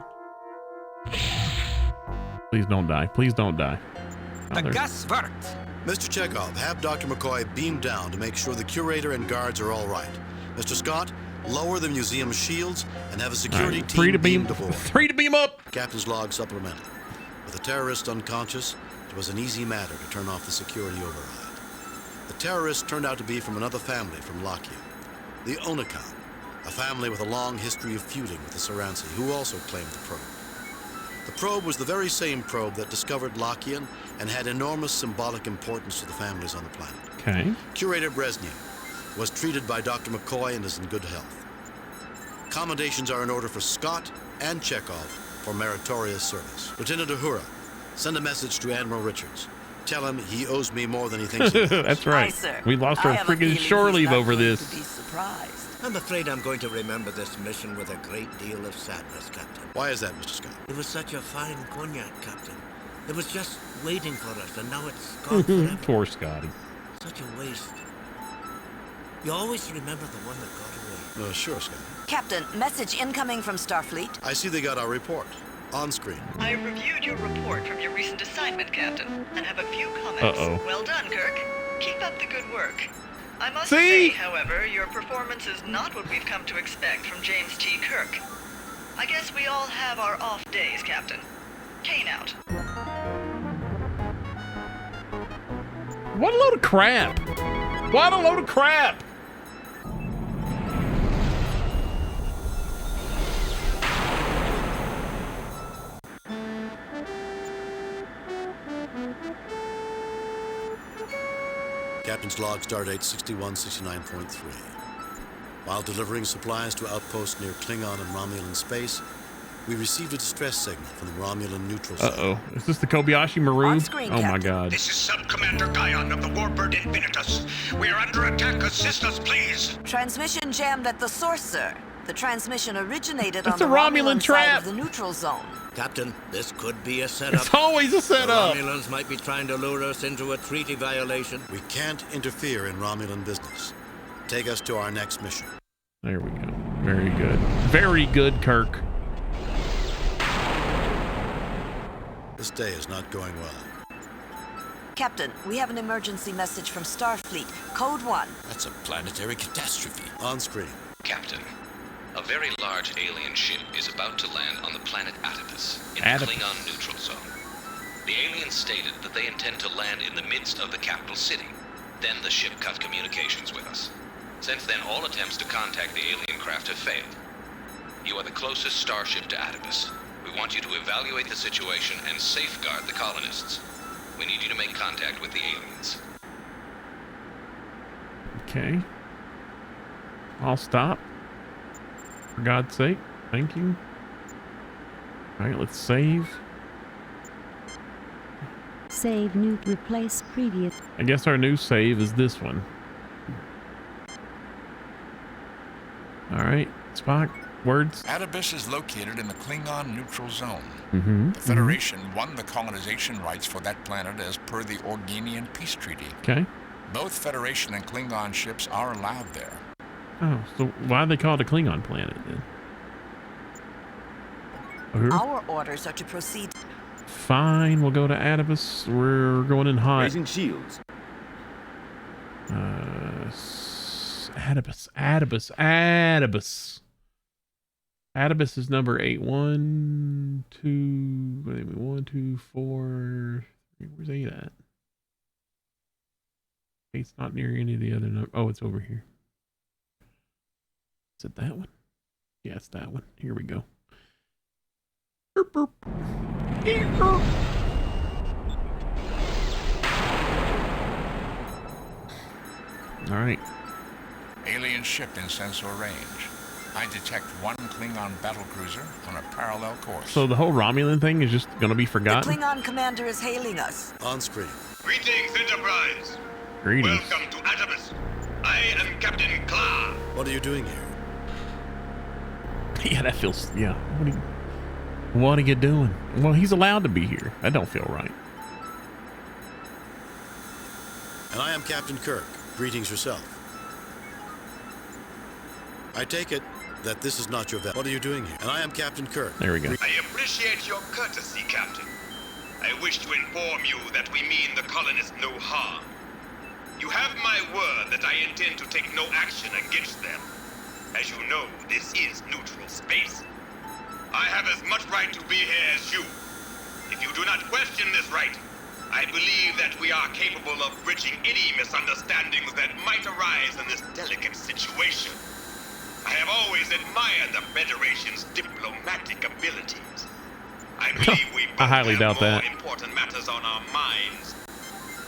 Please don't die. Please don't die. Oh, The there's- gas worked. Mr. Chekhov, have Dr. McCoy beam down to make sure the curator and guards are all right. Mr. Scott, lower the museum shields and have a security All right, team three to beam. beamed aboard. 3 to beam up. Captain's log supplemental. With the terrorist unconscious, it was an easy matter to turn off the security override. The terrorist turned out to be from another family from Lockheed, the Onakan, a family with a long history of feuding with the Saransi, who also claimed the probe. The probe was the very same probe that discovered Lockean and had enormous symbolic importance to the families on the planet. Okay. Curator Brezhnev was treated by Dr. McCoy and is in good health. Commendations are in order for Scott and Chekhov for meritorious service. Lieutenant Uhura, send a message to Admiral Richards. Tell him he owes me more than he thinks he does. That's right. Aye, sir. We lost our I have a freaking feeling shore he's leave not over going this. to be surprised. I'm afraid I'm going to remember this mission with a great deal of sadness, Captain. Why is that, Mr. Scott? It was such a fine cognac, Captain. It was just waiting for us, and now it's gone forever. Poor Scotty. Such a waste. You always remember the one that got away. Sure, Scott. Captain, message incoming from Starfleet. I see they got our report. On screen. I reviewed your report from your recent assignment, Captain, and have a few comments. Uh-oh. Well done, Kirk. Keep up the good work. I must See? say, however, your performance is not what we've come to expect from James T. Kirk. I guess we all have our off days, Captain. Kane out. What a load of crap. What a load of crap. Captain's log, stardate 6169.3. While delivering supplies to outposts near Klingon and Romulan space, we received a distress signal from the Romulan neutral zone. Uh-oh. Is this the Kobayashi Maru? On screen, Oh, my Captain. God. This is Sub-Commander Guyon of the Warbird Infinitus. We are under attack. Assist us, please. Transmission jammed at the source, sir. The transmission originated It's on the a Romulan Romulan trap. side of the neutral zone. Captain, this could be a setup. It's always a setup. The Romulans might be trying to lure us into a treaty violation. We can't interfere in Romulan business. Take us to our next mission. There we go. Very good. Very good, Kirk. This day is not going well. Captain, we have an emergency message from Starfleet. Code 1. That's a planetary catastrophe. On screen. Captain, a very large alien ship is about to land on the planet Atipus in Atipus. the Klingon neutral zone. The aliens stated that they intend to land in the midst of the capital city. Then the ship cut communications with us. Since then, all attempts to contact the alien craft have failed. You are the closest starship to Atipus. We want you to evaluate the situation and safeguard the colonists. We need you to make contact with the aliens. Okay. I'll stop. For God's sake. Thank you. All right, let's save. Save new, replace previous. I guess our new save is this one. All right, Spock, words. Atipus is located in the Klingon neutral zone. Mm-hmm. The Federation won the colonization rights for that planet as per the Organian Peace Treaty. Okay. Both Federation and Klingon ships are allowed there. Oh, so why they call it a Klingon planet then? Our orders are to proceed. Fine, we'll go to Adibus. We're going in hot. Raising shields. Adibus. Adibus is number 8. 1, 2, wait a minute, 1, 2, 4. Where's 8 at? 8's not near any of the other numbers. Oh, it's over here. Is it that one? Yeah, it's that one. Here we go. Burp, burp. Burp. All right. Alien ship in sensor range. I detect one Klingon battlecruiser on a parallel course. So the whole Romulan thing is just going to be forgotten? The Klingon commander is hailing us. On screen. Greetings, Enterprise. Greetings. Welcome to Adibus. I am Captain Kla. What are you doing here? Yeah, that feels... Yeah. What are you doing? Well, he's allowed to be here. That don't feel right. And I am Captain Kirk. Greetings yourself. I take it that this is not your vessel. What are you doing here? And I am Captain Kirk. There we go. I appreciate your courtesy, Captain. I wish to inform you that we mean the colonists no harm. You have my word that I intend to take no action against them. As you know, this is neutral space. I have as much right to be here as you. If you do not question this right, I believe that we are capable of bridging any misunderstandings that might arise in this delicate situation. I have always admired the Federation's diplomatic abilities. I believe we both highly have doubt more that. important matters on our minds.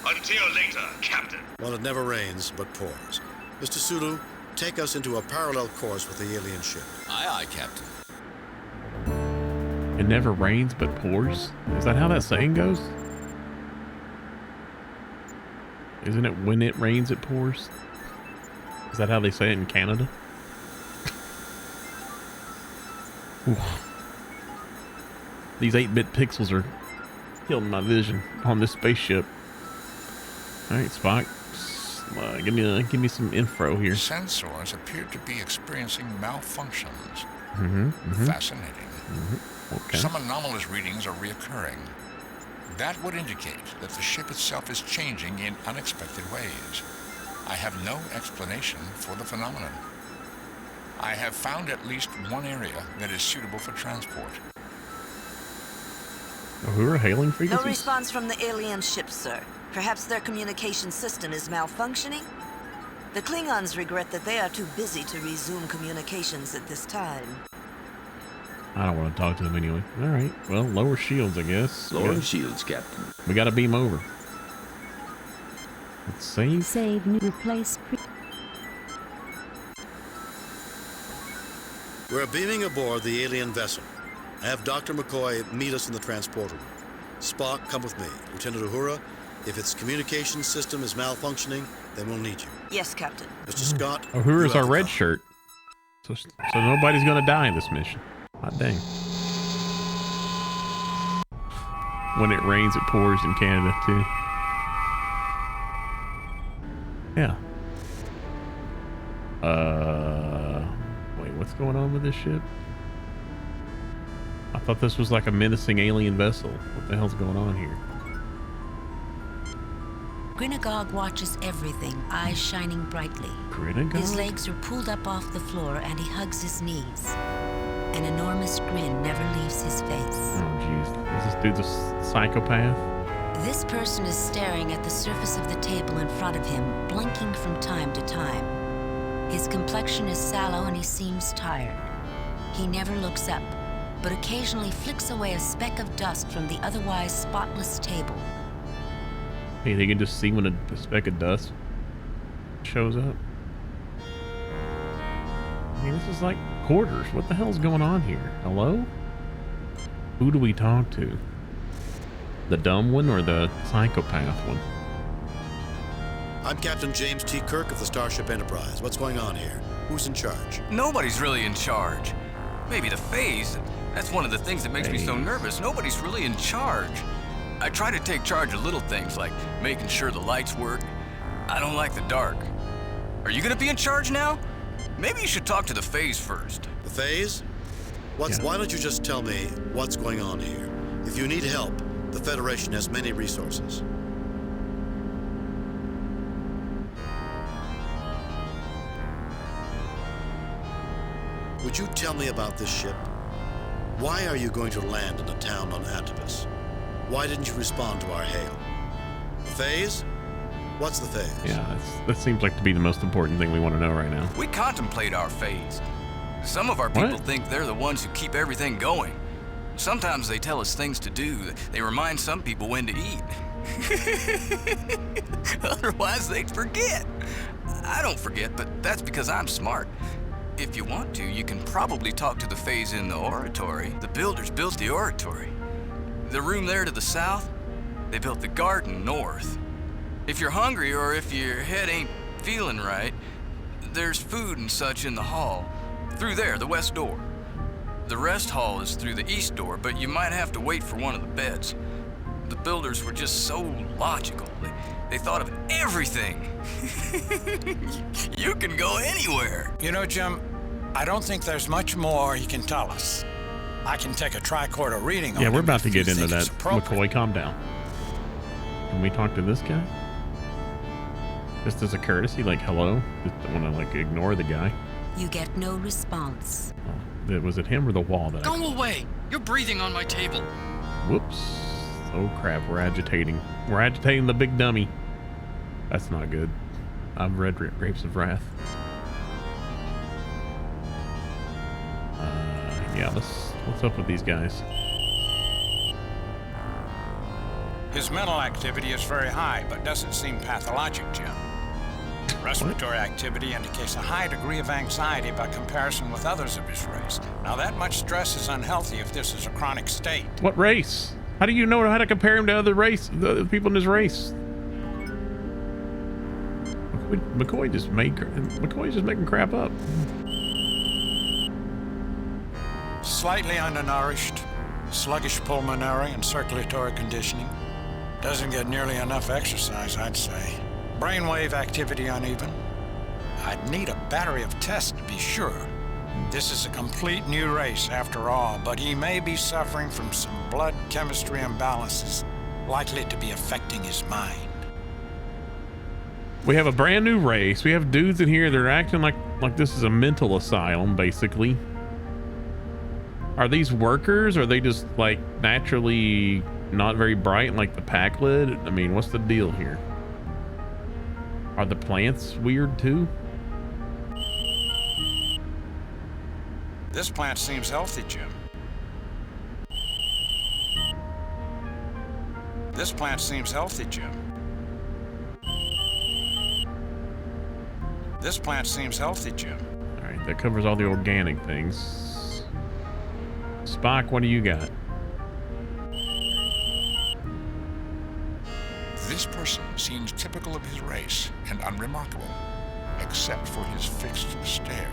Until later, Captain. Well, it never rains, but pours. Mr. Sulu, take us into a parallel course with the alien ship. Aye, aye, Captain. It never rains but pours? Is that how that saying goes? Isn't it when it rains it pours? Is that how they say it in Canada? These 8-bit pixels are killing my vision on this spaceship. All right, Spock, give me some info here. Sensors appear to be experiencing malfunctions. Fascinating. Okay. Some anomalous readings are reoccurring. That would indicate that the ship itself is changing in unexpected ways. I have no explanation for the phenomenon. I have found at least one area that is suitable for transport. Who are hailing frequencies? No response from the alien ship, sir. Perhaps their communication system is malfunctioning? The Klingons regret that they are too busy to resume communications at this time. I don't want to talk to them anyway. All right. Well, lower shields, I guess. Lowering shields, Captain. We got to beam over. Let's save. Save, new, replace, We're beaming aboard the alien vessel. I have Dr. McCoy meet us in the transporter room. Spock, come with me. Lieutenant Uhura, if its communication system is malfunctioning, then we'll need you. Yes, Captain. Mr. Scott, Uhura's you our have red the shirt. So nobody's going to die in this mission. Hot dang. When it rains, it pours in Canada, too. Yeah. Wait, what's going on with this ship? I thought this was like a menacing alien vessel. What the hell's going on here? Grinagog watches everything, eyes shining brightly. Grinagog? His legs are pulled up off the floor and he hugs his knees. An enormous grin never leaves his face. Oh, jeez. Is this dude a psychopath? This person is staring at the surface of the table in front of him, blinking from time to time. His complexion is sallow and he seems tired. He never looks up, but occasionally flicks away a speck of dust from the otherwise spotless table. Hey, they can just see when a speck of dust shows up. I mean, this is like quarters. What the hell's going on here? Hello? Who do we talk to? The dumb one or the psychopath one? I'm Captain James T. Kirk of the Starship Enterprise. What's going on here? Who's in charge? Nobody's really in charge. Maybe the phase. That's one of the things that makes me so nervous. Nobody's really in charge. I try to take charge of little things like making sure the lights work, I don't like the dark. Are you gonna be in charge now? Maybe you should talk to the Phase first. The Phase? Why don't you just tell me what's going on here? If you need help, the Federation has many resources. Would you tell me about this ship? Why are you going to land in a town on Antipas? Why didn't you respond to our hail? The Phase? What's the Phase? Yeah, that seems like to be the most important thing we want to know right now. We contemplate our Phase. Some of our people think they're the ones who keep everything going. Sometimes they tell us things to do. They remind some people when to eat. Otherwise, they'd forget. I don't forget, but that's because I'm smart. If you want to, you can probably talk to the Phase in the oratory. The builders built the oratory. The room there to the south, they built the garden north. If you're hungry or if your head ain't feeling right, there's food and such in the hall. Through there, the west door. The rest hall is through the east door, but you might have to wait for one of the beds. The builders were just so logical. They thought of everything. You can go anywhere. You know, Jim, I don't think there's much more he can tell us. I can take a tricorder reading on Yeah, him we're about to if you get into think that. it's appropriate. McCoy, calm down. Can we talk to this guy? Just as a courtesy, like, hello? Just don't want to, like, ignore the guy. You get no response. Oh, was it him or the wall that Go away! You're breathing on my table. Whoops. Oh, crap. We're agitating. We're agitating the big dummy. That's not good. I've read Grapes of Wrath. Yeah, what's up with these guys? His mental activity is very high, but doesn't seem pathologic, Jim. Respiratory activity indicates a high degree of anxiety by comparison with others of his race. Now, that much stress is unhealthy if this is a chronic state. What race? How do you know how to compare him to the other people in his race? McCoy's just making crap up. Slightly undernourished, sluggish pulmonary and circulatory conditioning. Doesn't get nearly enough exercise, I'd say. Brainwave activity uneven. I'd need a battery of tests to be sure. This is a complete new race after all, but he may be suffering from some blood chemistry imbalances likely to be affecting his mind. We have a brand new race. We have dudes in here that are acting like this is a mental asylum, basically. Are these workers? Or are they just like naturally not very bright like the pack lid? I mean, what's the deal here? Are the plants weird too? This plant seems healthy, Jim. This plant seems healthy, Jim. This plant seems healthy, Jim. All right, that covers all the organic things. Spock, what do you got? This person seems typical of his race and unremarkable, except for his fixed stare.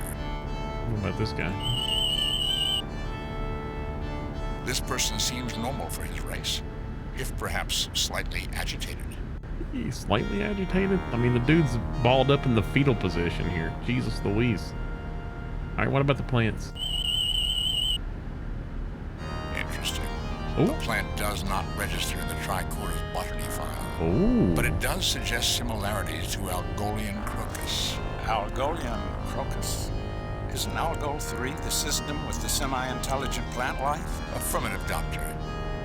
What about this guy? This person seems normal for his race, if perhaps slightly agitated. He's slightly agitated? I mean, the dude's balled up in the fetal position here. Jesus Louise. All right, what about the plants? Interesting. Ooh. The plant does not register in the tricorder's botany file. Oh. But it does suggest similarities to Algolian crocus. Algolian crocus? Isn't Algol 3 the system with the semi-intelligent plant life? Affirmative, Doctor.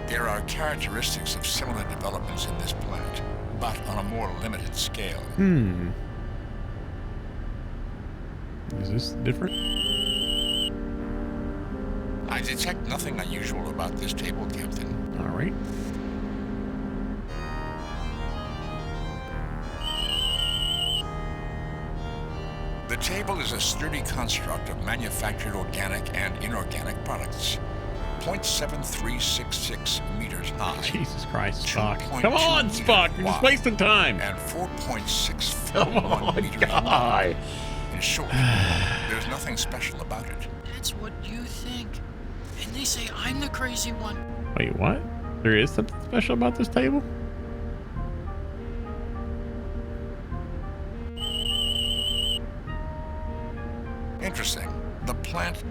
There are characteristics of similar developments in this plant, but on a more limited scale. Is this different? I detect nothing unusual about this table, Captain. All right. The table is a sturdy construct of manufactured organic and inorganic products. 0.7366 meters high. Jesus Christ, Spock. Come on, Spock. You're just wasting time. And 4.641 Come on, meters God. wide. In short, there's nothing special about it. That's what you think. And they say I'm the crazy one. Wait, what? There is something special about this table?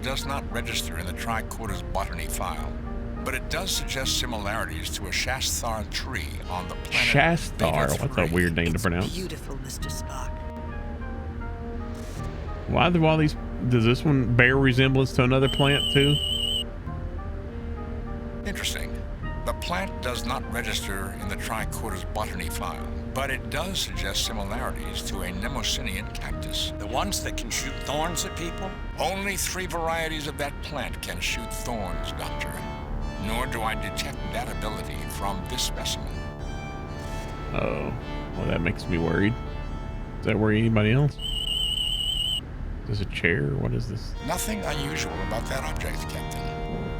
does not register in the tricorder's botany file, but it does suggest similarities to a Shasthar tree on the planet Shasthar. What's a weird name to pronounce? Beautiful, Mr. Spock. Why do all these? Does this one bear resemblance to another plant too? Interesting. The plant does not register in the tricorder's botany file, but it does suggest similarities to a Nemosinian cactus. The ones that can shoot thorns at people? Only 3 varieties of that plant can shoot thorns, Doctor. Nor do I detect that ability from this specimen. Oh, well, that makes me worried. Does that worry anybody else? Is this a chair? What is this? Nothing unusual about that object, Captain.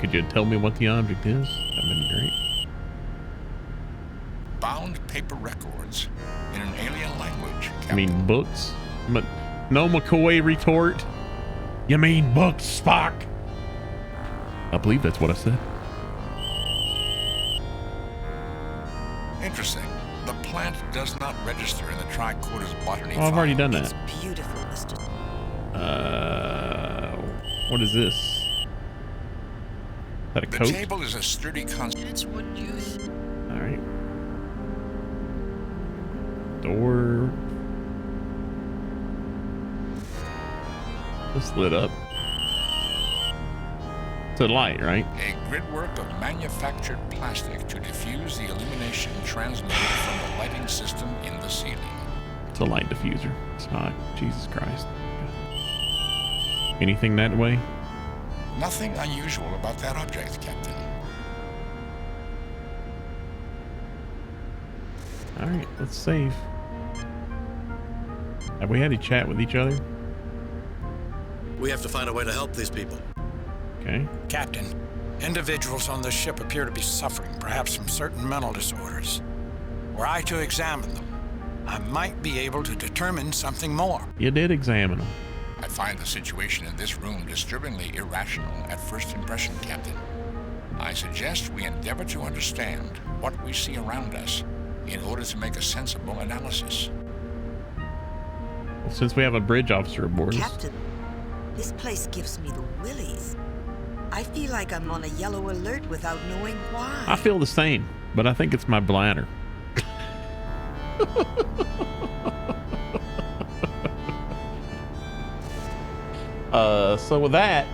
Could you tell me what the object is? That'd been great. Bound paper records in an alien language, Captain. I mean books? But no McCoy retort. You mean books, Spock? I believe that's what I said. Interesting. The plant does not register in the tricorder's botany file. I've already done that. It's beautiful, Mr. What is this? Is that a The coat? table is a sturdy construct. That's what you... All right. Door. This lit up. It's a light, right? A gridwork of manufactured plastic to diffuse the illumination transmitted from the lighting system in the ceiling. It's a light diffuser. It's not. Jesus Christ. Anything that way? Nothing unusual about that object, Captain. All right, let's save. Have we had a chat with each other? We have to find a way to help these people. Okay. Captain, individuals on this ship appear to be suffering, perhaps from certain mental disorders. Were I to examine them, I might be able to determine something more. You did examine them. I find the situation in this room disturbingly irrational at first impression, Captain. I suggest we endeavor to understand what we see around us in order to make a sensible analysis. Well, since we have a bridge officer aboard us. Captain, this place gives me the willies. I feel like I'm on a yellow alert without knowing why. I feel the same, but I think it's my bladder. So with that,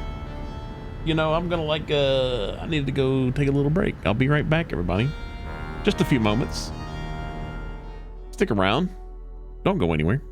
you know, I'm gonna I need to go take a little break. I'll be right back, everybody. Just a few moments. Stick around. Don't go anywhere.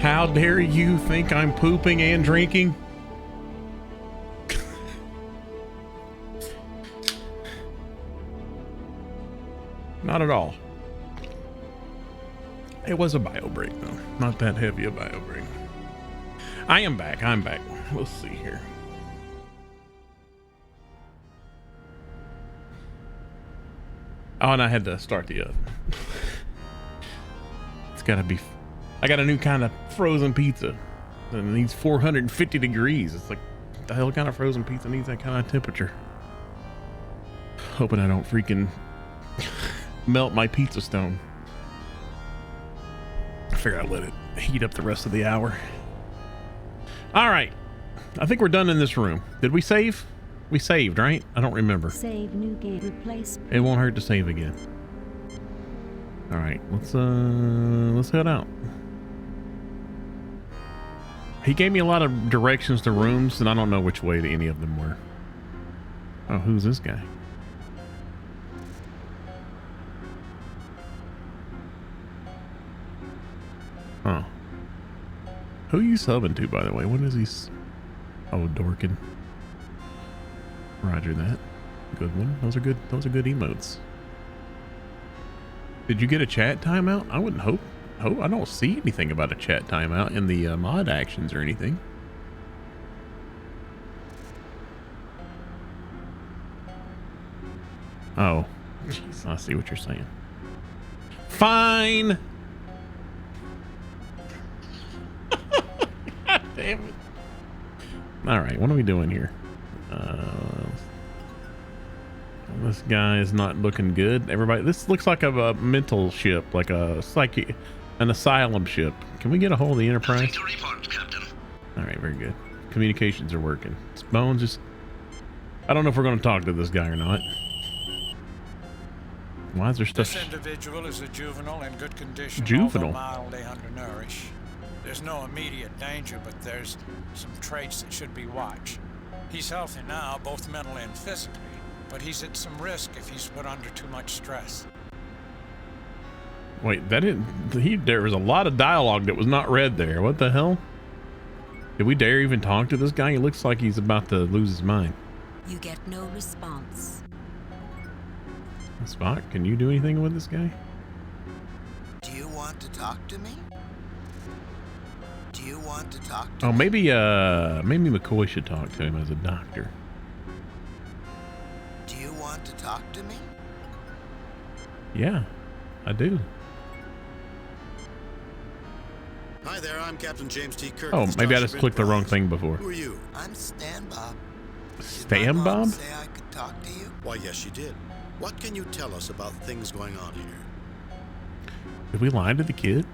How dare you think I'm pooping and drinking? Not at all. It was a bio break though. Not that heavy a bio break. I am back. I'm back. Let's see here. Oh, and I had to start the oven. It's gotta be. I got a new kind of frozen pizza. And it needs 450 degrees. It's like, the hell kind of frozen pizza needs that kind of temperature? Hoping I don't freaking melt my pizza stone. I figure I'd let it heat up the rest of the hour. All right. I think we're done in this room. Did we save? We saved, right? I don't remember. Save new game replace. It won't hurt to save again. All right, let's head out. He gave me a lot of directions to rooms, and I don't know which way to any of them were. Oh, who's this guy? Huh. Who are you subbing to, by the way? What is he? Oh, Dorkin. Roger that. Good one. Those are good emotes. Did you get a chat timeout? I wouldn't hope. I don't see anything about a chat timeout in the mod actions or anything. Oh, jeez, I see what you're saying. Fine. God damn it. All right, what are we doing here? This guy is not looking good. Everybody, this looks like a mental ship, like a an asylum ship. Can we get a hold of the Enterprise? Report, Captain. All right, very good. Communications are working. Bones just, I don't know if we're going to talk to this guy or not. Why is there stuff? This individual is a juvenile in good condition. Juvenile? Mildly undernourished. There's no immediate danger, but there's some traits that should be watched. He's healthy now, both mentally and physically, but he's at some risk if he's put under too much stress. Wait, that didn't. There was a lot of dialogue that was not read there. What the hell? Did we dare even talk to this guy? He looks like he's about to lose his mind. You get no response. Spock, can you do anything with this guy? Do you want to talk to me? Do you want to talk to Oh, me? maybe McCoy should talk to him as a doctor. Do you want to talk to me? Yeah, I do. Hi there, I'm Captain James T. Kirk. Oh, of the maybe I Starship just clicked the wrong thing before. Who are you? I'm Stan Bob. Stan Did my mom Bob? say I could talk to you? Why, yes, she did. What can you tell us about things going on here? Did we lie to the kid?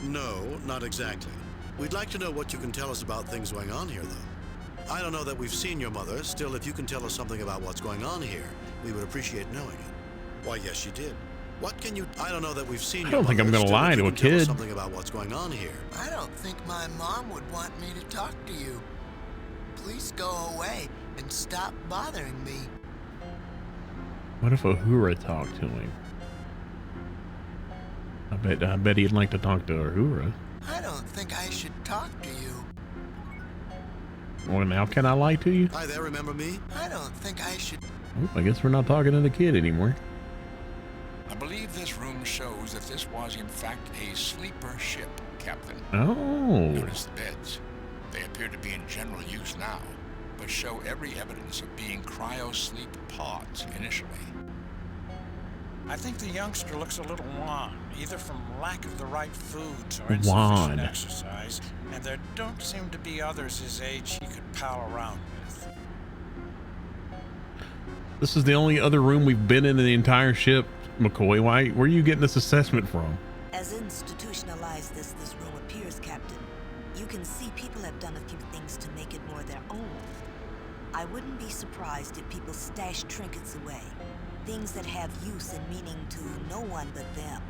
No, not exactly. We'd like to know what you can tell us about things going on here, though. I don't know that we've seen your mother. Still, if you can tell us something about what's going on here, we would appreciate knowing it. Why, yes, she did. What can you... I don't know that we've seen I your don't think mother. I'm gonna Still, lie if you to a can tell us kid. something about what's going on here. I don't think my mom would want me to talk to you. Please go away and stop bothering me. What if Uhura talked to him? I bet he'd like to talk to Uhura. I don't think I should talk to you. Well, now can I lie to you? Hi there, remember me? I don't think I should. Oh, I guess we're not talking to the kid anymore. I believe this room shows that this was in fact a sleeper ship, Captain. Oh. Notice the beds. They appear to be in general use now, but show every evidence of being cryo-sleep pods initially. I think the youngster looks a little wan, either from lack of the right foods or Wan. insufficient exercise, and there don't seem to be others his age he could pal around with. This is the only other room we've been in the entire ship, McCoy. Where are you getting this assessment from? As institutionalized as this room appears, Captain, you can see people have done a few things to make it more their own. I wouldn't be surprised if people stash trinkets away, things that have use and meaning to no one but them.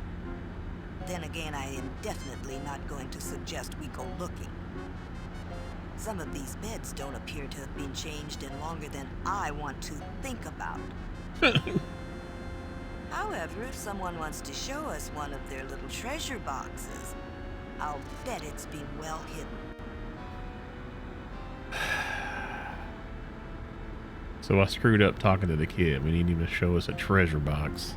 Then again, I am definitely not going to suggest we go looking. Some of these beds don't appear to have been changed in longer than I want to think about. However, if someone wants to show us one of their little treasure boxes, I'll bet it's been well hidden. So I screwed up talking to the kid. We need him to show us a treasure box.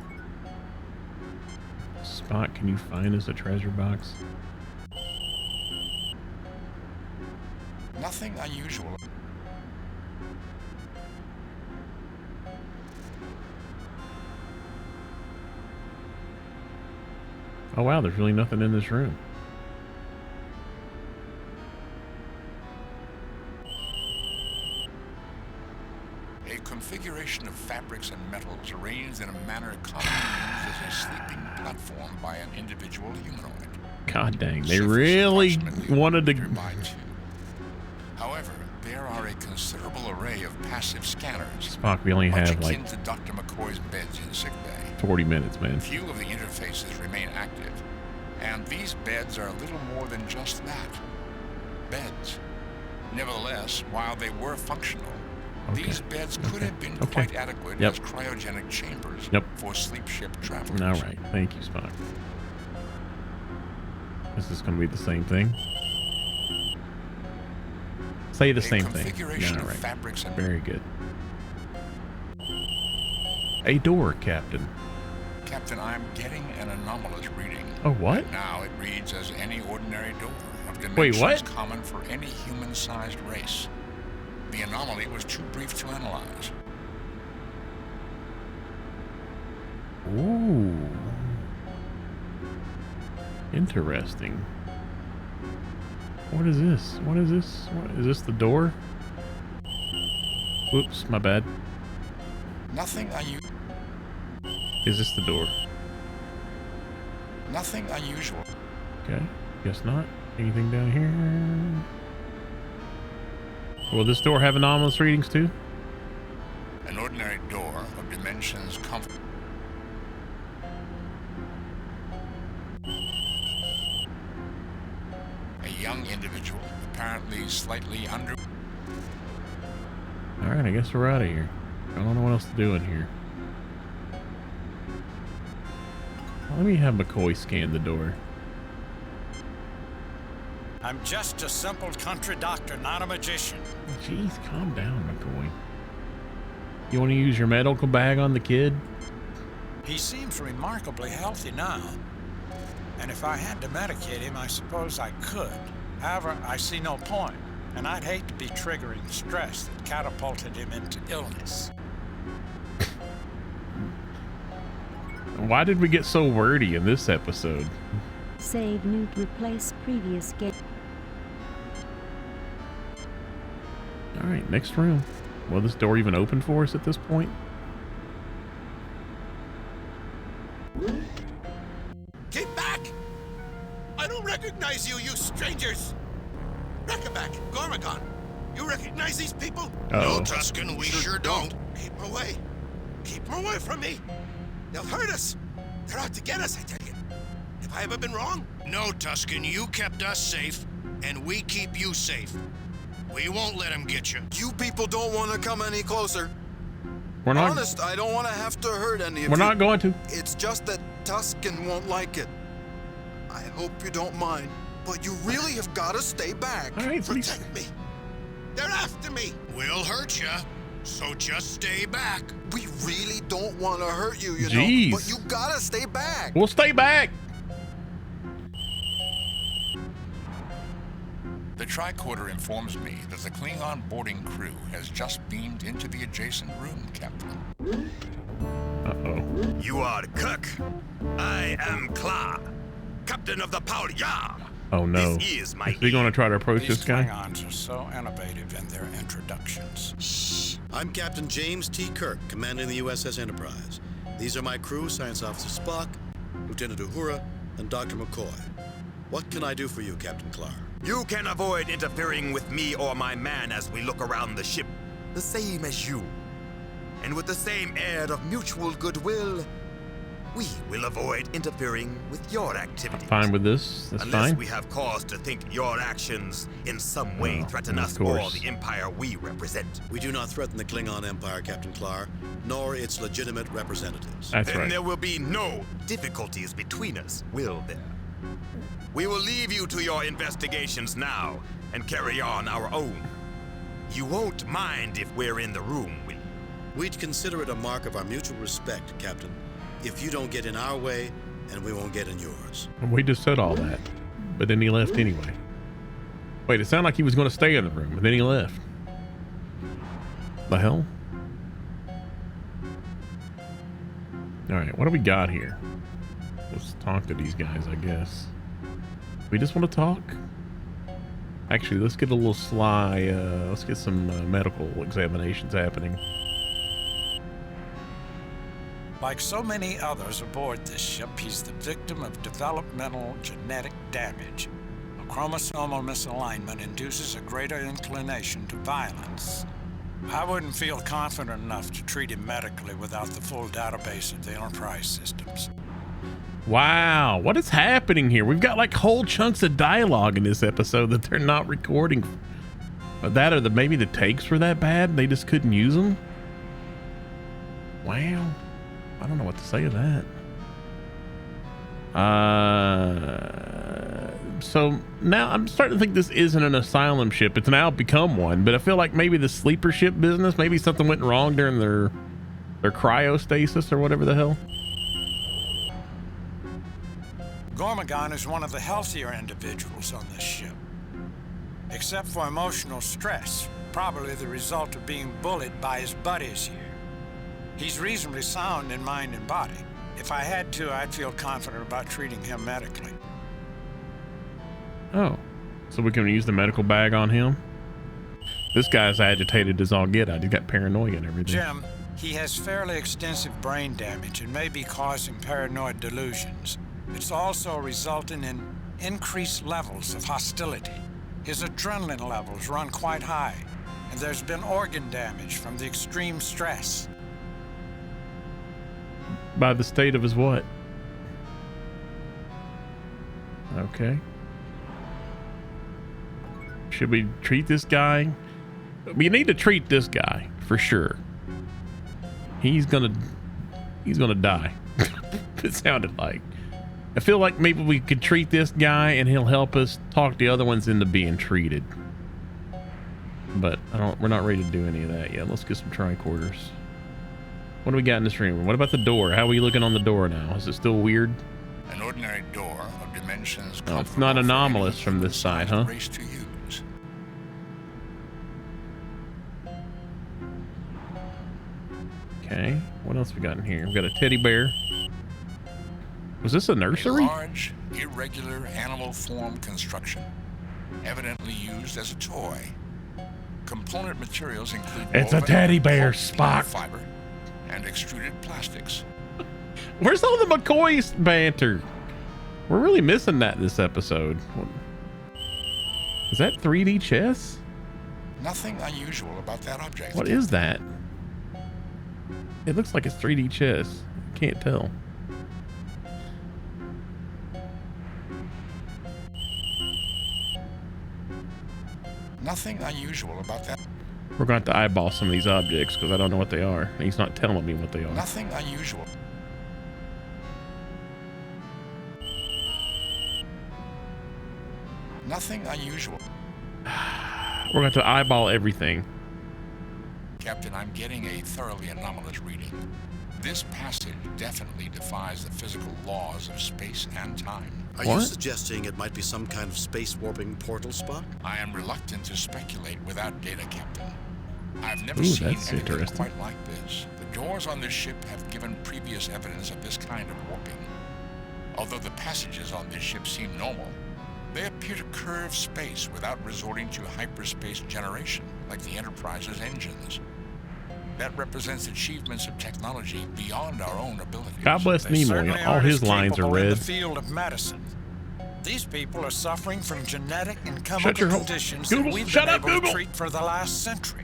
Spock, can you find us a treasure box? Nothing unusual. Oh wow, there's really nothing in this room. A configuration of fabrics and metals arranged in a manner commonly used as a sleeping platform by an individual humanoid. God dang, they really wanted to. However, there are a considerable array of passive scanners. Spock, we only have like to Dr. McCoy's beds in sickbay. 40 minutes, man. Few of the interfaces remain active, and these beds are little more than just that. Beds. Nevertheless, while they were functional, these beds could have been quite adequate as cryogenic chambers for sleep ship travelers. All right, thank you, Spock. This is going to be the same thing. Say the same thing. Configuration of fabrics and very good. A door, Captain. Captain, I'm getting an anomalous reading. Oh, what? Right now it reads as any ordinary door of dimensions Wait, what? common for any human-sized race. The anomaly was too brief to analyze. Ooh. Interesting. What is this? What is this? What, is this the door? Oops, my bad. Nothing unusual. Is this the door? Nothing unusual. Okay, guess not. Anything down here? Will this door have anomalous readings too? An ordinary door of dimensions comfort. A young individual, apparently slightly under. Alright, I guess we're out of here. I don't know what else to do in here. Let me have McCoy scan the door. I'm just a simple country doctor, not a magician. Jeez, calm down, McCoy. You want to use your medical bag on the kid? He seems remarkably healthy now. And if I had to medicate him, I suppose I could. However, I see no point, and I'd hate to be triggering stress that catapulted him into illness. Why did we get so wordy in this episode? Save new replace previous game. Alright, next room. Will this door even open for us at this point? Get back! I don't recognize you, you strangers! Reckaback, Gormagon, you recognize these people? Uh-oh. No, Tusken, we sure don't. Keep them away. Keep them away from me. They'll hurt us. They're out to get us, I tell you. Have I ever been wrong? No, Tusken, you kept us safe, and we keep you safe. We won't let them get you. You people don't want to come any closer. We're not. Honest, I don't want to have to hurt any of you. We're not going to. It's just that Tusken won't like it. I hope you don't mind, but you really have got to stay back. All right, protect me. They're after me. We'll hurt you, so just stay back. We really don't want to hurt you, you Jeez. know, but you gotta stay back. We'll stay back. The tricorder informs me that the Klingon boarding crew has just beamed into the adjacent room, Captain. Uh-oh. You are Kirk. I am Kla, captain of the Paul-Ya. Oh no. This is my Is he going to try to approach These this guy? Klingons are so innovative in their introductions. Shh. I'm Captain James T. Kirk, commanding the USS Enterprise. These are my crew, Science Officer Spock, Lieutenant Uhura, and Dr. McCoy. What can I do for you, Captain Clark? You can avoid interfering with me or my man as we look around the ship, the same as you. And with the same air of mutual goodwill, we will avoid interfering with your activities. Fine with this. That's Unless fine. we have cause to think your actions in some way threaten of us or course. the empire we represent. We do not threaten the Klingon Empire, Captain Clark, nor its legitimate representatives. That's then right. there will be no difficulties between us, will there? We will leave you to your investigations now and carry on our own. You won't mind if we're in the room, will you? We'd consider it a mark of our mutual respect, Captain, if you don't get in our way and we won't get in yours. We just said all that, but then he left anyway. Wait, it sounded like he was going to stay in the room, but then he left. The hell? All right, what do we got here? Let's talk to these guys, I guess. We just want to talk? Actually, let's get a little sly. Let's get some medical examinations happening. Like so many others aboard this ship, he's the victim of developmental genetic damage. A chromosomal misalignment induces a greater inclination to violence. I wouldn't feel confident enough to treat him medically without the full database of the Enterprise systems. Wow, what is happening here? We've got like whole chunks of dialogue in this episode that they're not recording. That or maybe the takes were that bad, they just couldn't use them. Wow, I don't know what to say to that. So now I'm starting to think this isn't an asylum ship. It's now become one, but I feel like maybe the sleeper ship business, maybe something went wrong during their cryostasis or whatever the hell. Gormagon is one of the healthier individuals on this ship. Except for emotional stress, probably the result of being bullied by his buddies here. He's reasonably sound in mind and body. If I had to, I'd feel confident about treating him medically. Oh, so we can use the medical bag on him? This guy's agitated as all get out. He's got paranoia and everything. Jim, he has fairly extensive brain damage and may be causing paranoid delusions. It's also resulting in increased levels of hostility. His adrenaline levels run quite high, and there's been organ damage from the extreme stress. By the state of his what? Okay. Should we treat this guy? We need to treat this guy for sure. He's gonna die. It sounded like. I feel like maybe we could treat this guy and he'll help us talk the other ones into being treated. But we're not ready to do any of that yet. Let's get some tricorders. What do we got in this room? What about the door? How are we looking on the door now? Is it still weird? An ordinary door of dimensions. Oh, it's not anomalous from this side, huh? To use. Okay, what else we got in here? We've got a teddy bear. Was this a nursery? A large, irregular animal form construction, evidently used as a toy. Component materials include it's a teddy bear, Spock. Fiber and extruded plastics. Where's all the McCoy's banter? We're really missing that this episode. Is that 3D chess? Nothing unusual about that object. What is that? It looks like it's 3D chess. Can't tell. Nothing unusual about that. We're going to have to eyeball some of these objects because I don't know what they are. He's not telling me what they are. Nothing unusual. Nothing unusual. We're going to eyeball everything. Captain, I'm getting a thoroughly anomalous reading. This passage definitely defies the physical laws of space and time. Are you suggesting it might be some kind of space warping portal, Spock? I am reluctant to speculate without data, Captain. I've never seen anything quite like this. The doors on this ship have given previous evidence of this kind of warping. Although the passages on this ship seem normal, they appear to curve space without resorting to hyperspace generation, like the Enterprise's engines. That represents achievements of technology beyond our own abilities. God bless Nimoy. All his lines are red. In the field of medicine. These people are suffering from genetic and chemical conditions that we've been able to treat for the last century.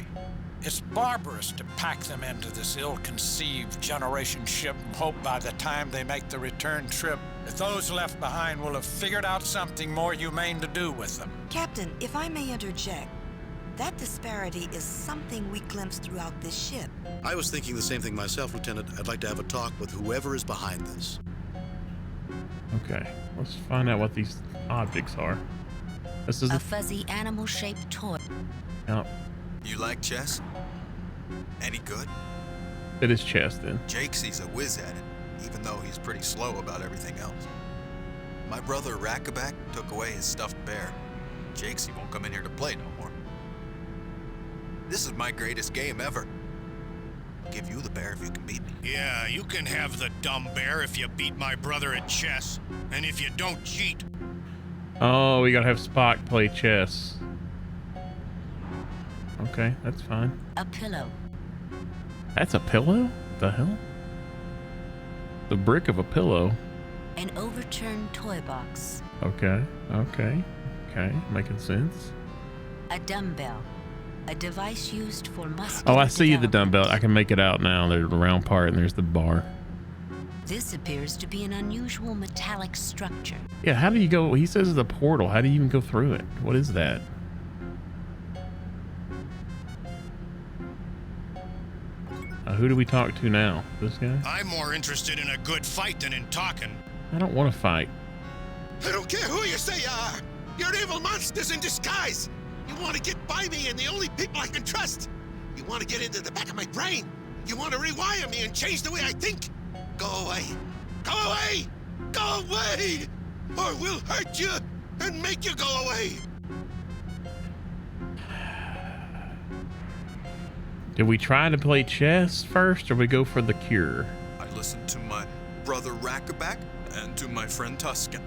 It's barbarous to pack them into this ill-conceived generation ship and hope by the time they make the return trip that those left behind will have figured out something more humane to do with them. Captain, if I may interject, that disparity is something we glimpse throughout this ship. I was thinking the same thing myself, Lieutenant. I'd like to have a talk with whoever is behind this. Okay, let's find out what these objects are. This is a fuzzy animal-shaped toy. Oh. You like chess? Any good? It is chess then. Jake sees a whiz at it, even though he's pretty slow about everything else. My brother Rackaback took away his stuffed bear. Jakesy won't come in here to play no more. This is my greatest game ever. I'll give you the bear if you can beat me. Yeah, you can have the dumb bear if you beat my brother at chess. And if you don't cheat. Oh, we gotta have Spock play chess. Okay, that's fine. A pillow. That's a pillow? What the hell? The brick of a pillow. An overturned toy box. Okay, making sense. A dumbbell. A device used for muscular Oh, I see the development. dumbbell. I can make it out now. There's the round part and there's the bar. This appears to be an unusual metallic structure. Yeah, how do you go? He says it's a portal. How do you even go through it? What is that? Who do we talk to now? This guy? I'm more interested in a good fight than in talking. I don't want to fight. I don't care who you say you are. You're evil monsters in disguise. You want to get by me and the only people I can trust. You want to get into the back of my brain. You want to rewire me and change the way I think. Go away. Go away. Go away. Or we'll hurt you and make you go away. Did we try to play chess first or we go for the cure? I listened to my brother Rackaback and to my friend Tuscan.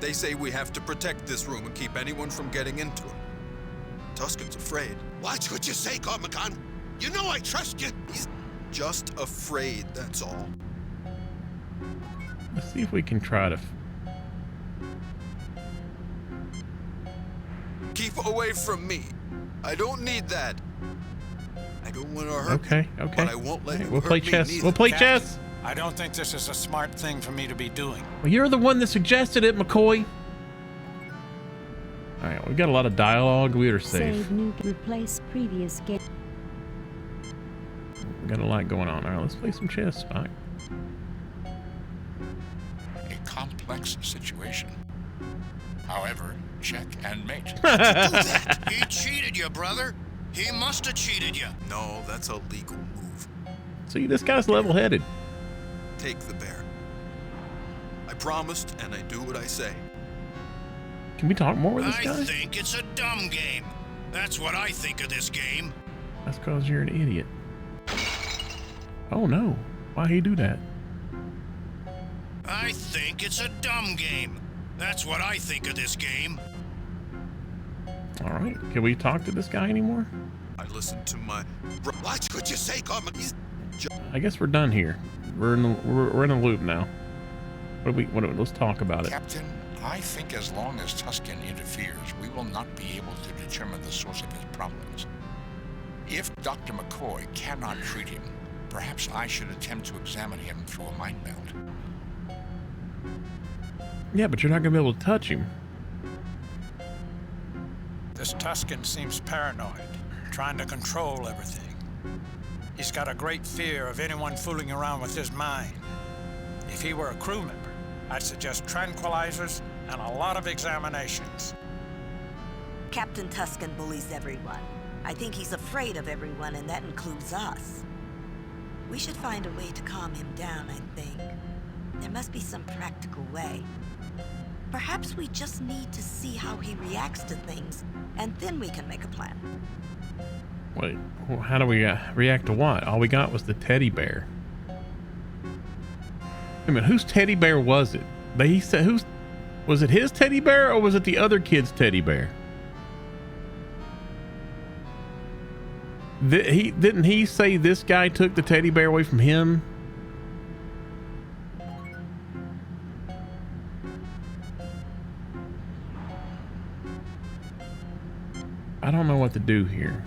They say we have to protect this room and keep anyone from getting into it. Tuscan's afraid. Watch what you say, Gormakon. You know I trust you. He's just afraid, that's all. Let's see if we can try to... Keep away from me. I don't need that. I don't want to hurt Okay, you, okay. but I won't let you We'll hurt play me chess. neither. We'll play Captain, chess. I don't think this is a smart thing for me to be doing. Well, you're the one that suggested it, McCoy. All right, we got a lot of dialogue. We are safe. Save new replace previous game. We got a lot going on. All right, let's play some chess, Spock. A complex situation. However, check and mate. He cheated you, brother. He must have cheated you. No, that's a legal move. See, this guy's level-headed. Take the bear. I promised, and I do what I say. Can we talk more with this I guy? think it's a dumb game. That's what I think of this game. That's because you're an idiot. Oh no, why'd he do that? I think it's a dumb game. That's what I think of this game. All right, can we talk to this guy anymore? I listened to my... Watch what you say, Gormakon. I guess we're done here. We're in a loop now. Let's talk about it. Captain, I think as long as Tuscan interferes, we will not be able to determine the source of his problems. If Dr. McCoy cannot treat him, perhaps I should attempt to examine him through a mind meld. Yeah, but you're not gonna be able to touch him. This Tuscan seems paranoid, trying to control everything. He's got a great fear of anyone fooling around with his mind. If he were a crew member, I'd suggest tranquilizers and a lot of examinations. Captain Tuscan bullies everyone. I think he's afraid of everyone, and that includes us. We should find a way to calm him down, I think. There must be some practical way. Perhaps we just need to see how he reacts to things, and then we can make a plan. Wait, how do we react to what? All we got was the teddy bear. Wait a minute, whose teddy bear was it? He said, was it his teddy bear or was it the other kid's teddy bear? Didn't he say this guy took the teddy bear away from him? I don't know what to do here.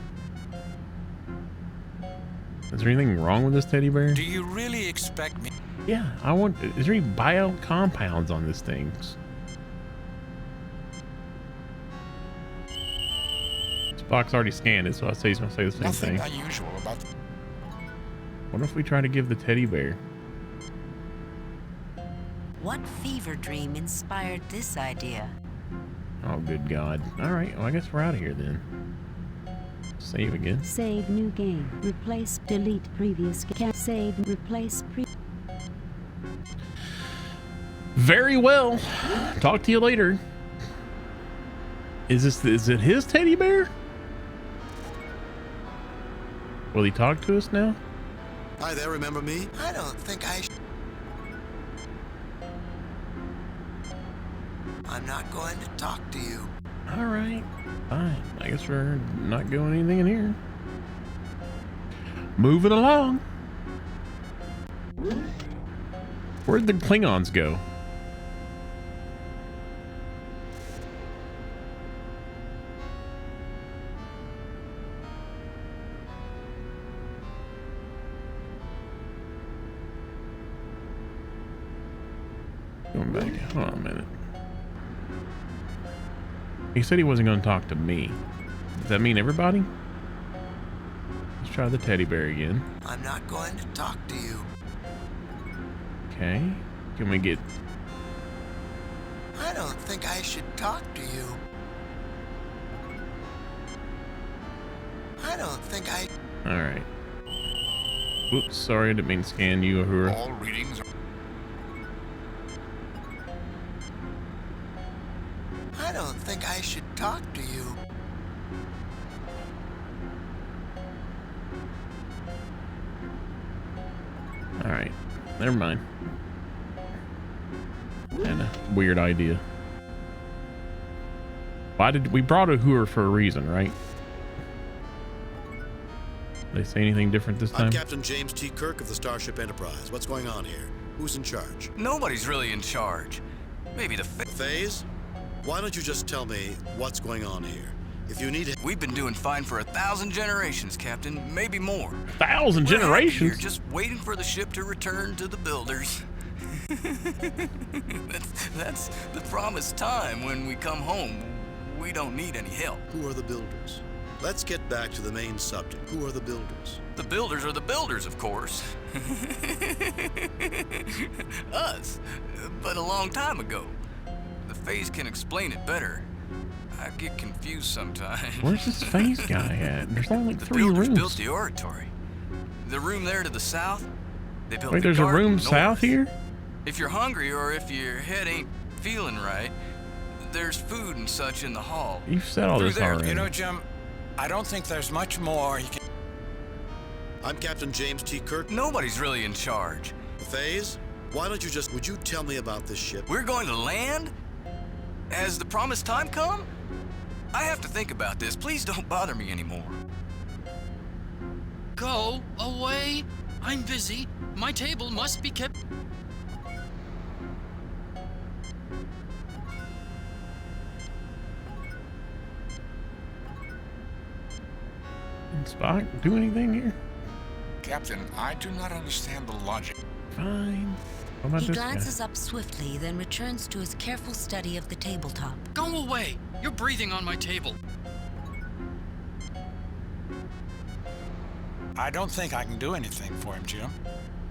Is there anything wrong with this teddy bear? Do you really expect me? Yeah, is there any bio compounds on this thing? Spock's already scanned it, so I say he's gonna say the same Nothing thing. unusual about What if we try to give the teddy bear? What fever dream inspired this idea? Oh, good God. All right. Well, I guess we're out of here then. Save again. Save new game. Replace, delete previous game. Save, replace Very well. Talk to you later. Is it his teddy bear? Will he talk to us now? Hi there, remember me? I don't think I should. I'm not going to talk to you. All right. Fine. I guess we're not doing anything in here. Moving along. Where'd the Klingons go? Going back. Hold on a minute. He said he wasn't going to talk to me. Does that mean everybody? Let's try the teddy bear again. I'm not going to talk to you. Okay. Can we get... I don't think I should talk to you. I don't think I... Alright. Oops, sorry, I didn't mean to scan you, Uhura. All readings are... I don't think I should talk to you. Alright. Never mind. And a weird idea. Why did we brought Uhura for a reason, right? They say anything different this time? I'm Captain James T. Kirk of the Starship Enterprise. What's going on here? Who's in charge? Nobody's really in charge. Maybe the phase? Why don't you just tell me what's going on here? If you need... We've been doing fine for 1,000 generations, Captain. Maybe more. 1,000 generations? We're just waiting for the ship to return to the builders. that's the promised time when we come home. We don't need any help. Who are the builders? Let's get back to the main subject. Who are the builders? The builders are the builders, of course. Us. But a long time ago. The phase can explain it better. I get confused sometimes. Where's this phase guy at? There's only like 3 rooms. The builders rooms. built the oratory. The room there to the south, they built Wait, the there's a garden room north. south here? If you're hungry or if your head ain't feeling right, there's food and such in the hall. You've said all this already. You know, Jim, I don't think there's much more he can... I'm Captain James T. Kirk. Nobody's really in charge. Phase? Why don't you just... Would you tell me about this ship? We're going to land? Has the promised time come? I have to think about this. Please don't bother me anymore. Go away. I'm busy. My table must be kept. Did Spock do anything here? Captain, I do not understand the logic. Fine. What about He this glances guy? up swiftly, then returns to his careful study of the tabletop. Go away. You're breathing on my table. I don't think I can do anything for him, Jim.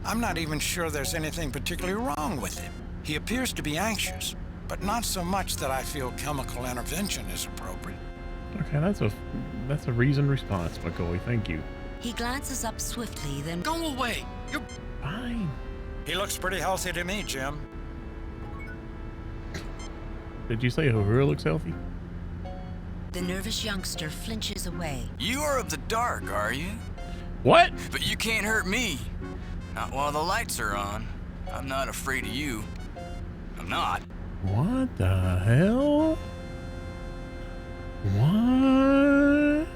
I'm not even sure there's anything particularly wrong with him. He appears to be anxious, but not so much that I feel chemical intervention is appropriate. Okay, that's a reasoned response, McCoy. Thank you. He glances up swiftly, then... Go away. You're... Fine. He looks pretty healthy to me, Jim. Did you say Uhura looks healthy? The nervous youngster flinches away. You are of the dark, are you? What? But you can't hurt me. Not while the lights are on. I'm not afraid of you. I'm not. What the hell? What?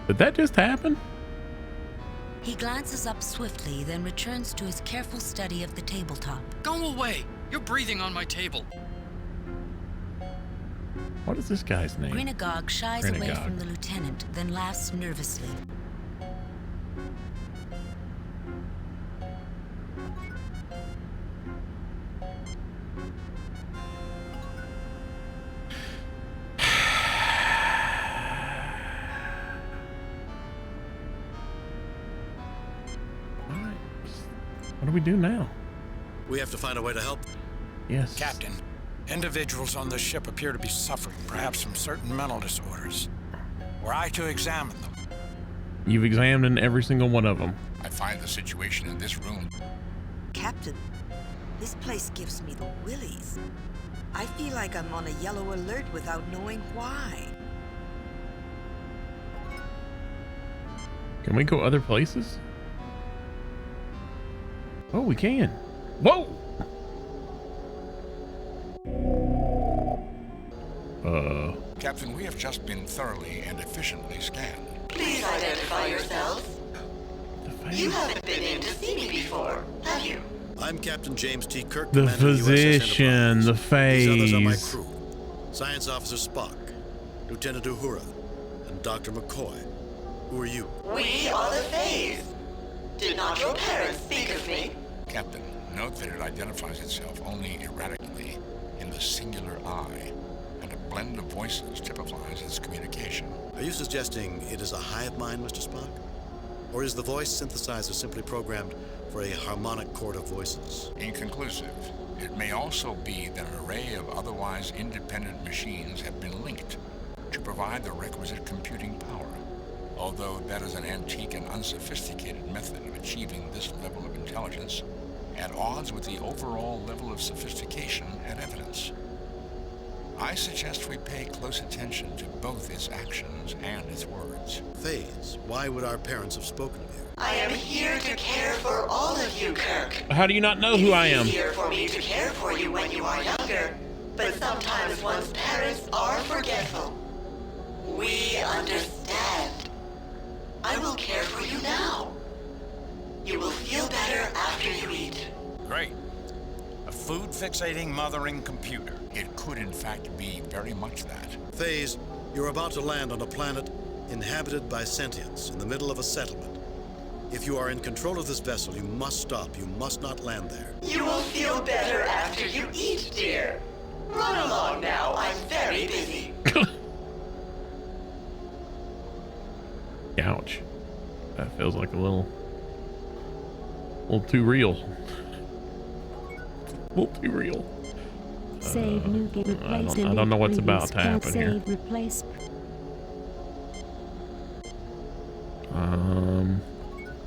Did that just happen? He glances up swiftly, then returns to his careful study of the tabletop. Go away. You're breathing on my table. What is this guy's name? Grinagog shies away Grinagog. from the lieutenant, then laughs nervously. What do we do now? We have to find a way to help. Yes. Captain, Individuals on this ship appear to be suffering, perhaps from certain mental disorders. Were I to examine them? You've examined every single one of them. I find the situation in this room. Captain, this place gives me the willies. I feel like I'm on a yellow alert without knowing why. Can we go other places? Oh, we can. Whoa! Captain, we have just been thoroughly and efficiently scanned. Please identify yourselves. You haven't been in to see me before, have you? I'm Captain James T. Kirk, The commander of USS physician, the Enterprise. These others are my phase. crew. Science Officer Spock, Lieutenant Uhura, and Dr. McCoy. Who are you? We are the Phase. Did not your parents speak of me? Captain, note that it identifies itself only erratically in the singular I, and a blend of voices typifies its communication. Are you suggesting it is a hive mind, Mr. Spock? Or is the voice synthesizer simply programmed for a harmonic chord of voices? Inconclusive. It may also be that an array of otherwise independent machines have been linked to provide the requisite computing power, although that is an antique and unsophisticated method of achieving this level of intelligence, at odds with the overall level of sophistication and evidence. I suggest we pay close attention to both its actions and its words. Phase, why would our parents have spoken of you? I am here to care for all of you, Kirk. How do you not know who I am? It's easier for me to care for you when you are younger, but sometimes one's parents are forgetful. We understand. I will care for you now. You will feel better after you eat. Great. A food-fixating, mothering computer. It could in fact be very much that. Phase, you're about to land on a planet inhabited by sentients in the middle of a settlement. If you are in control of this vessel, you must stop. You must not land there. You will feel better after you eat, dear. Run along now. I'm very busy. Ouch. That feels like a little too real. A little too real. Save new game. Replace. I don't know what's about to happen here. Save. Replace.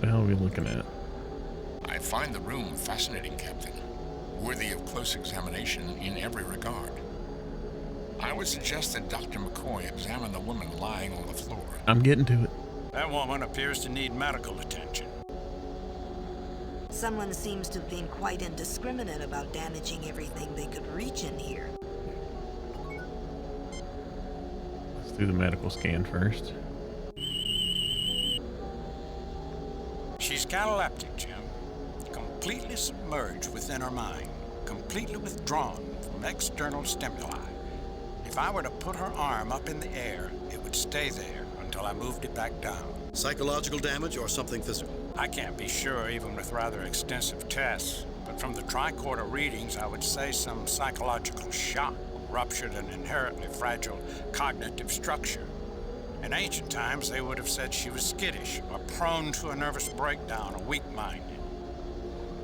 The hell are we looking at? I find the room fascinating, Captain. Worthy of close examination in every regard. I would suggest that Dr. McCoy examine the woman lying on the floor. I'm getting to it. That woman appears to need medical attention. Someone seems to have been quite indiscriminate about damaging everything they could reach in here. Let's do the medical scan first. She's cataleptic, Jim. Completely submerged within her mind. Completely withdrawn from external stimuli. If I were to put her arm up in the air, it would stay there until I moved it back down. Psychological damage or something physical? I can't be sure even with rather extensive tests, but from the tricorder readings, I would say some psychological shock ruptured an inherently fragile cognitive structure. In ancient times, they would have said she was skittish or prone to a nervous breakdown or weak-minded.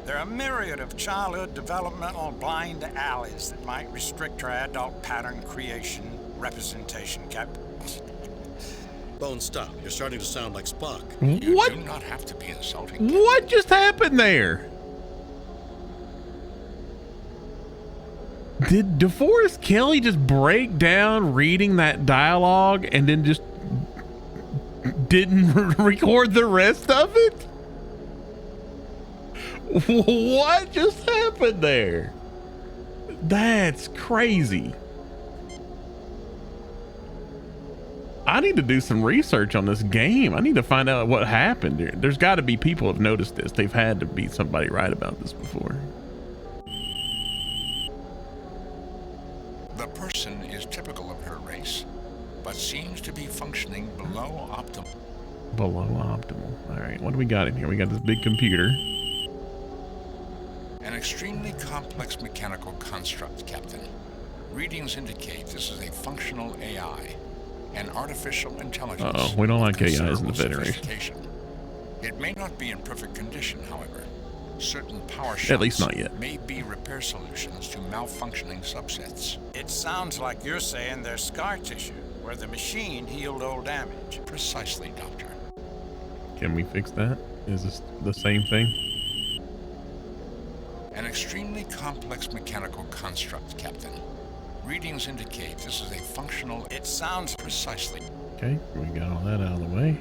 There are a myriad of childhood developmental blind alleys that might restrict her adult pattern creation representation Bone, stop. You're starting to sound like Spock. What? You do not have to be insulting. What just happened there? Did DeForest Kelly just break down reading that dialogue and then just didn't record the rest of it? What just happened there? That's crazy. I need to do some research on this game. I need to find out what happened here. There's got to be people who have noticed this. They've had to be somebody right about this before. The person is typical of her race, but seems to be functioning below optimal. Below optimal. All right, what do we got in here? We got this big computer. An extremely complex mechanical construct, Captain. Readings indicate this is a functional AI, an artificial intelligence. We don't like with AIs in the considerable Federation. sophistication. It may not be in perfect condition, however. Certain power At least shocks not yet. may be repair solutions to malfunctioning subsets. It sounds like you're saying there's scar tissue, where the machine healed old damage. Precisely, Doctor. Can we fix that? Is this the same thing? An extremely complex mechanical construct, Captain. Readings indicate this is a functional... It sounds... Precisely. Okay, we got all that out of the way.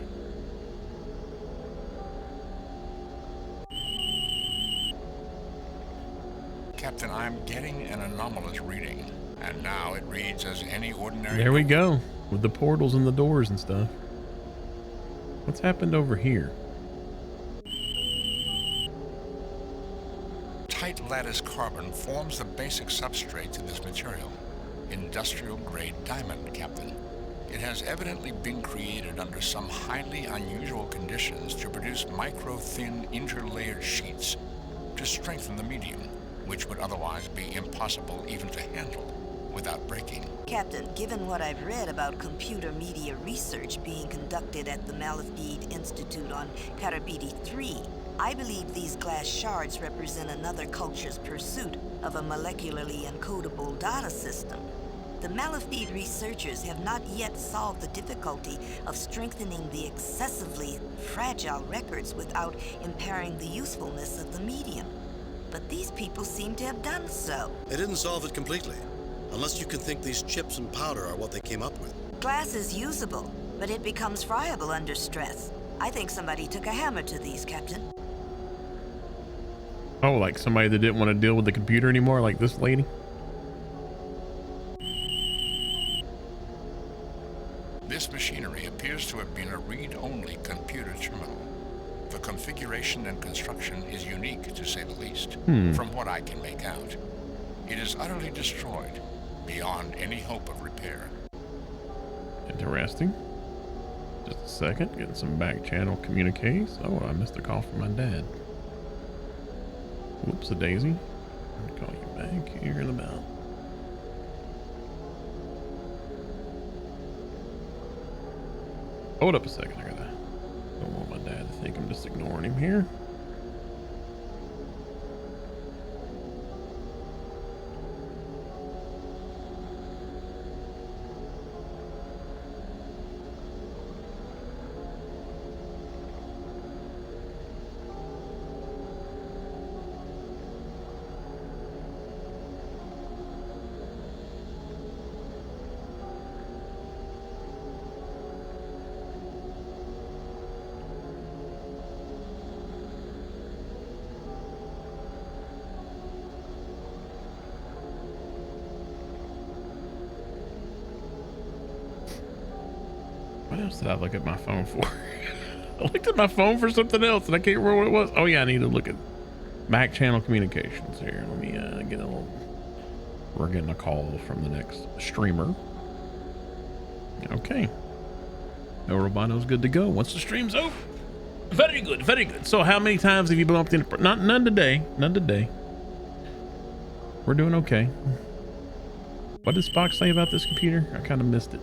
Captain, I'm getting an anomalous reading. And now it reads as any ordinary... There we go, with the portals and the doors and stuff. What's happened over here? Tight lattice carbon forms the basic substrate to this material. Industrial-grade diamond, Captain. It has evidently been created under some highly unusual conditions to produce micro-thin interlayered sheets to strengthen the medium, which would otherwise be impossible even to handle without breaking. Captain, given what I've read about computer media research being conducted at the Malafide Institute on Karabidi 3, I believe these glass shards represent another culture's pursuit of a molecularly encodable data system. The Malafide researchers have not yet solved the difficulty of strengthening the excessively fragile records without impairing the usefulness of the medium. But these people seem to have done so. They didn't solve it completely, unless you can think these chips and powder are what they came up with. Glass is usable, but it becomes friable under stress. I think somebody took a hammer to these, Captain. Oh, like somebody that didn't want to deal with the computer anymore, like this lady? This machinery appears to have been a read-only computer terminal. The configuration and construction is unique, to say the least, from what I can make out. It is utterly destroyed, beyond any hope of repair. Interesting. Just a second, getting some back channel communiques. Oh, I missed a call from my dad. Whoops, a daisy. I'll call you back here in about. Hold up a second, I don't want my dad to think I'm just ignoring him here. What else did I look at my phone for? I looked at my phone for something else and I can't remember what it was. Oh yeah, I need to look at back channel communications here. Let me get a little. We're getting a call from the next streamer. Okay. El Robano's good to go once the stream's over. Very good, very good. So how many times have you bumped into? None today. None today. We're doing okay. What did Spock say about this computer? I kind of missed it.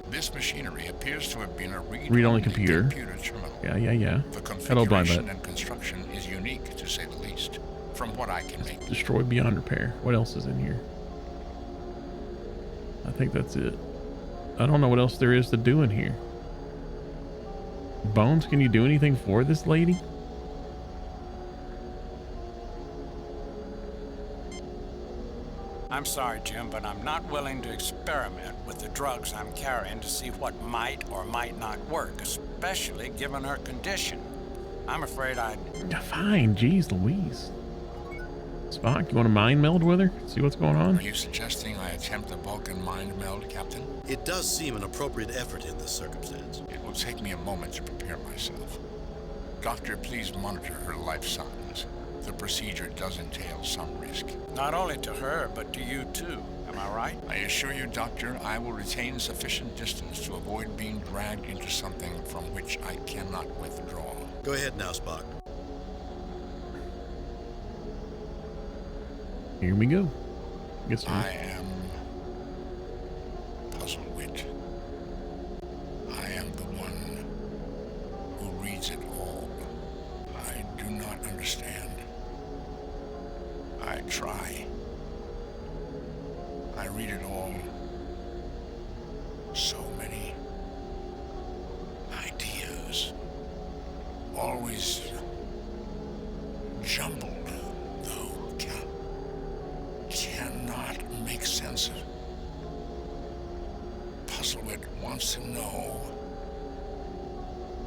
This machinery appears to have been a read-only computer terminal. Yeah. The configuration and construction is unique, to say the least, from what I can make. Destroyed beyond repair. What else is in here? I think that's it. I don't know what else there is to do in here. Bones, can you do anything for this lady? I'm sorry, Jim, but I'm not willing to experiment with the drugs I'm carrying to see what might or might not work, especially given her condition. I'm afraid I'd... Fine, geez Louise. Spock, you want to mind meld with her? See what's going on? Are you suggesting I attempt a Vulcan mind meld, Captain? It does seem an appropriate effort in this circumstance. It will take me a moment to prepare myself. Doctor, please monitor her life signs. The procedure does entail some risk. Not only to her, but to you too. Am I right? I assure you, Doctor, I will retain sufficient distance to avoid being dragged into something from which I cannot withdraw. Go ahead now, Spock. Here we go. I am Puzzlewit. I am the one who reads it all. I do not understand. try. I read it all. So many ideas. Always jumbled, though. Cannot make sense of. Puzzlewood wants to know.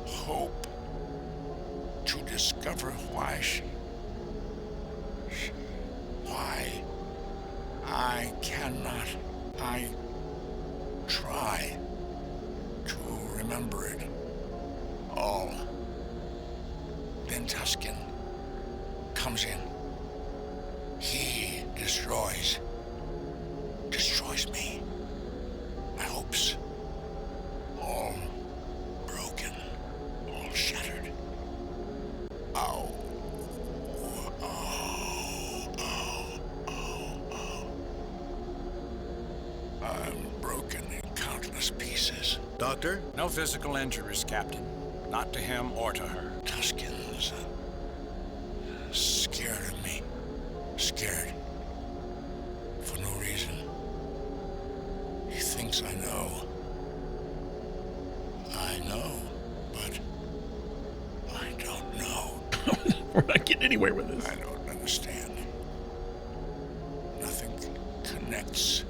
Hope to discover why why I cannot. I try to remember it all. Then Tusken comes in. He destroys me. My hopes, all broken, all shattered. Ow. I'm broken in countless pieces. Doctor? No physical injuries, Captain. Not to him or to her. Tusken's scared of me. Scared. For no reason. He thinks I know. I know, but I don't know. We're not getting anywhere with this. I don't understand. Nothing connects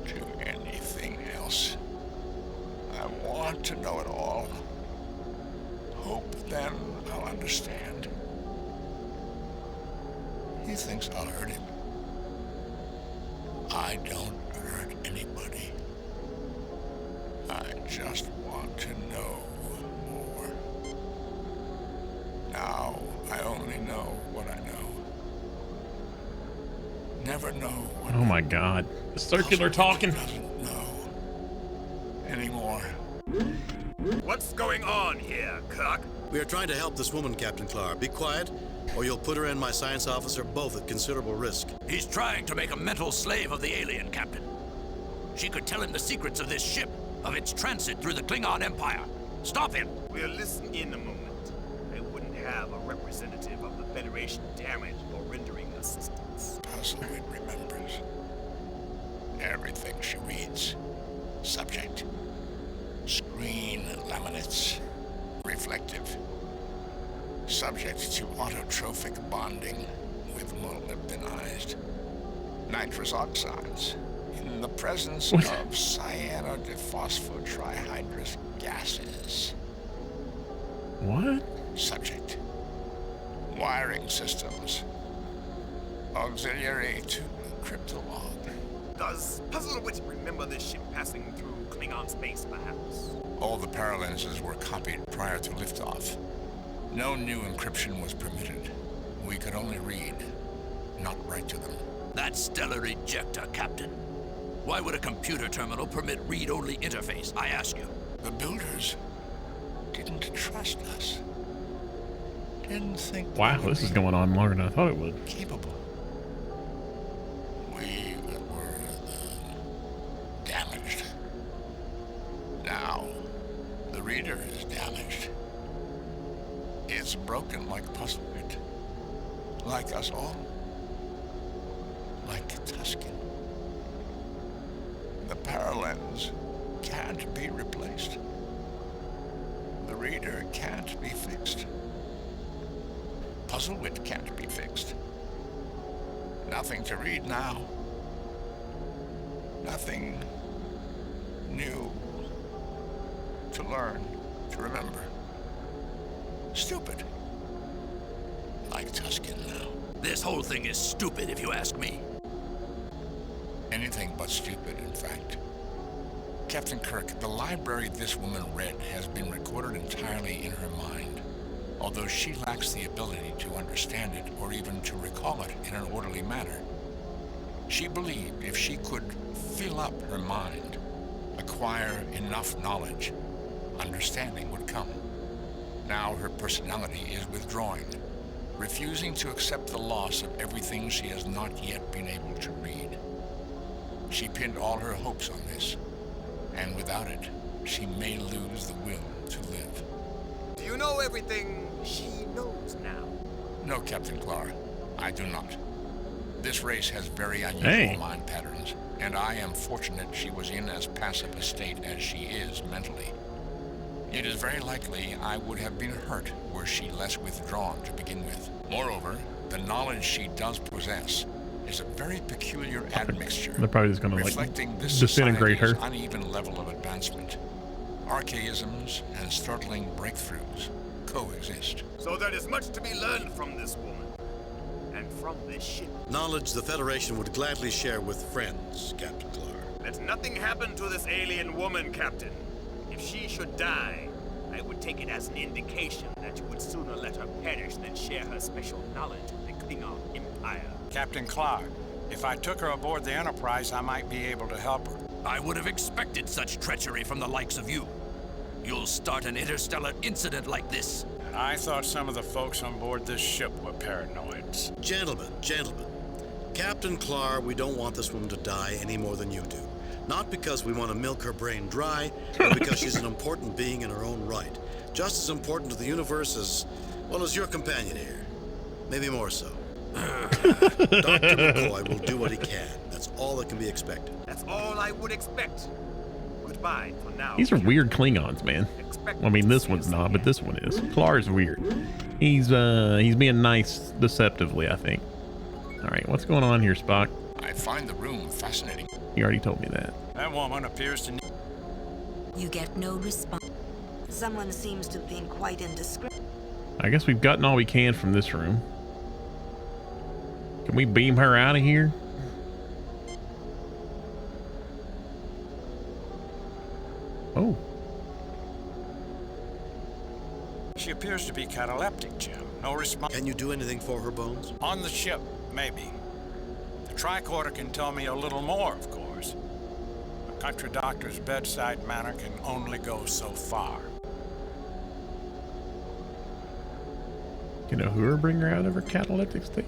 to anything else. I want to know it all. Hope then I'll understand. He thinks I'll hurt him. I don't hurt anybody. I just want to know more. Now I only know what I know. Never know what Oh my God. The circular talking. doesn't know anymore. What's going on here, Kirk? We are trying to help this woman, Captain Clark. Be quiet, or you'll put her and my science officer both at considerable risk. He's trying to make a mental slave of the alien, Captain. She could tell him the secrets of this ship, of its transit through the Klingon Empire. Stop him! We'll listen in a moment. I wouldn't have a representative of the Federation damaged or rendering assistance. Puzzlewood remembers everything she reads. Subject. Screen laminates. Reflective. Subject to autotrophic bonding with molybdenized nitrous oxides in the presence of cyanodephosphortrihydrous gases. What? Subject. Wiring systems. Auxiliary to cryptolog. Does Puzzlewood remember this ship passing through Klingon space, perhaps? All the paralenses were copied prior to liftoff. No new encryption was permitted. We could only read, not write to them. That's stellar ejector, Captain. Why would a computer terminal permit read-only interface, I ask you? The builders didn't trust us. Didn't think Wow, this is going on longer than I thought it would. capable. We were damaged. Now, the reader is damaged. It's broken like Puzzlewood. Like us all. Like Tusken. The paralens can't be replaced. The reader can't be fixed. Puzzlewood can't be fixed. Nothing to read now. Nothing new to learn, to remember. Stupid. Like Tusken now. This whole thing is stupid, if you ask me. Anything but stupid, in fact. Captain Kirk, the library this woman read has been recorded entirely in her mind, although she lacks the ability to understand it or even to recall it in an orderly manner. She believed if she could fill up her mind, acquire enough knowledge, understanding would come. Now her personality is withdrawing, refusing to accept the loss of everything she has not yet been able to read. She pinned all her hopes on this, and without it, she may lose the will to live. Do you know everything she knows now? No, Captain Clara, I do not. This race has very unusual mind patterns, and I am fortunate she was in as passive a state as she is mentally. It is very likely I would have been hurt were she less withdrawn to begin with. Moreover, the knowledge she does possess is a very peculiar admixture, They're probably just gonna reflecting like this disintegrate her. society's uneven level of advancement. Archaisms and startling breakthroughs coexist. So there is much to be learned from this woman, and from this ship. Knowledge the Federation would gladly share with friends, Captain Clark. Let nothing happen to this alien woman, Captain. If she should die, I would take it as an indication that you would sooner let her perish than share her special knowledge with the Klingon Empire. Captain Clark, if I took her aboard the Enterprise, I might be able to help her. I would have expected such treachery from the likes of you. You'll start an interstellar incident like this. I thought some of the folks on board this ship were paranoids. Gentlemen, Captain Clark, we don't want this woman to die any more than you do. Not because we want to milk her brain dry, but because she's an important being in her own right. Just as important to the universe as, well, as your companion here. Maybe more so. Dr. McCoy will do what he can. That's all that can be expected. That's all I would expect. Goodbye for now. These are weird Klingons, man. I mean, this one's not, but this one is. Clark's weird. He's being nice deceptively, I think. All right, what's going on here, Spock? I find the room fascinating. You already told me that. That woman appears to... You get no response. Someone seems to have been quite indiscreet. I guess we've gotten all we can from this room. Can we beam her out of here? Oh. She appears to be cataleptic, Jim. No response. Can you do anything for her, Bones? On the ship, maybe. The tricorder can tell me a little more, of course. A country doctor's bedside manner can only go so far. You know who will bring her out of her cataleptic state?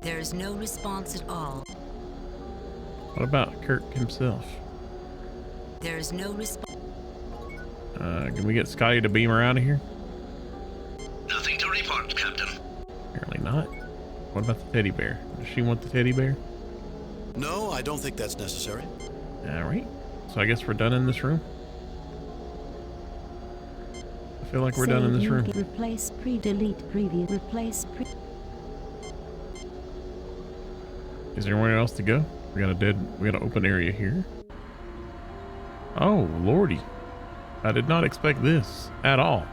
There is no response at all. What about Kirk himself? There is no response. Can we get Scotty to beam her out of here? Nothing to report, Captain. Apparently not. What about the teddy bear? Does she want the teddy bear? No, I don't think that's necessary. All right. So I guess we're done in this room. I feel like we're done in this room. Replace pre-delete previous. Replace pre. Is there anywhere else to go? We got an open area here. Oh, lordy. I did not expect this at all.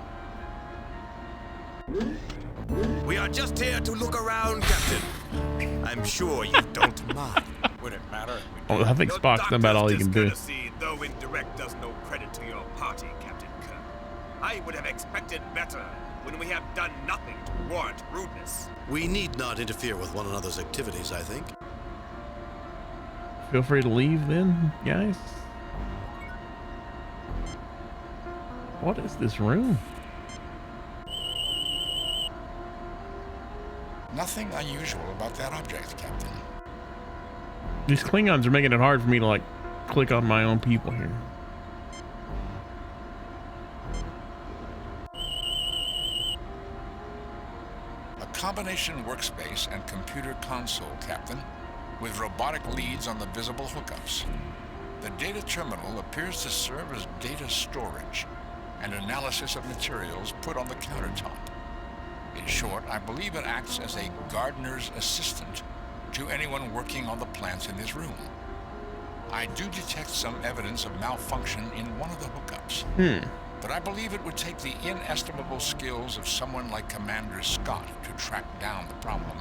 We are just here to look around, Captain. I'm sure you don't mind. Would it matter? Oh, I think Spock's done about all he can do. Though indirect does no credit to your party, Captain Kirk. I would have expected better when we have done nothing to warrant rudeness. We need not interfere with one another's activities, I think. Feel free to leave then, guys. What is this room? Nothing unusual about that object, Captain. These Klingons are making it hard for me to like click on my own people here. A combination workspace and computer console, Captain, with robotic leads on the visible hookups. The data terminal appears to serve as data storage and analysis of materials put on the countertop. In short, I believe it acts as a gardener's assistant to anyone working on the plants in this room. I do detect some evidence of malfunction in one of the hookups. But I believe it would take the inestimable skills of someone like Commander Scott to track down the problem,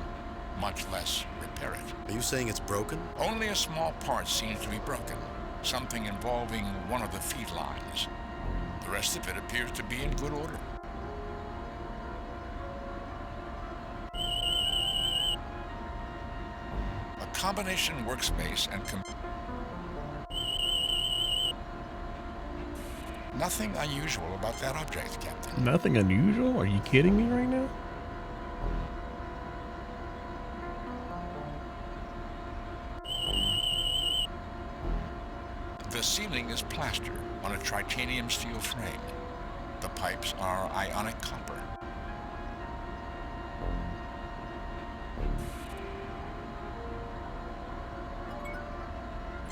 much less repair it. Are you saying it's broken? Only a small part seems to be broken, something involving one of the feed lines. The rest of it appears to be in good order. A combination workspace and nothing unusual about that object, Captain. Nothing unusual? Are you kidding me right now? The ceiling is plaster on a titanium steel frame. The pipes are ionic copper.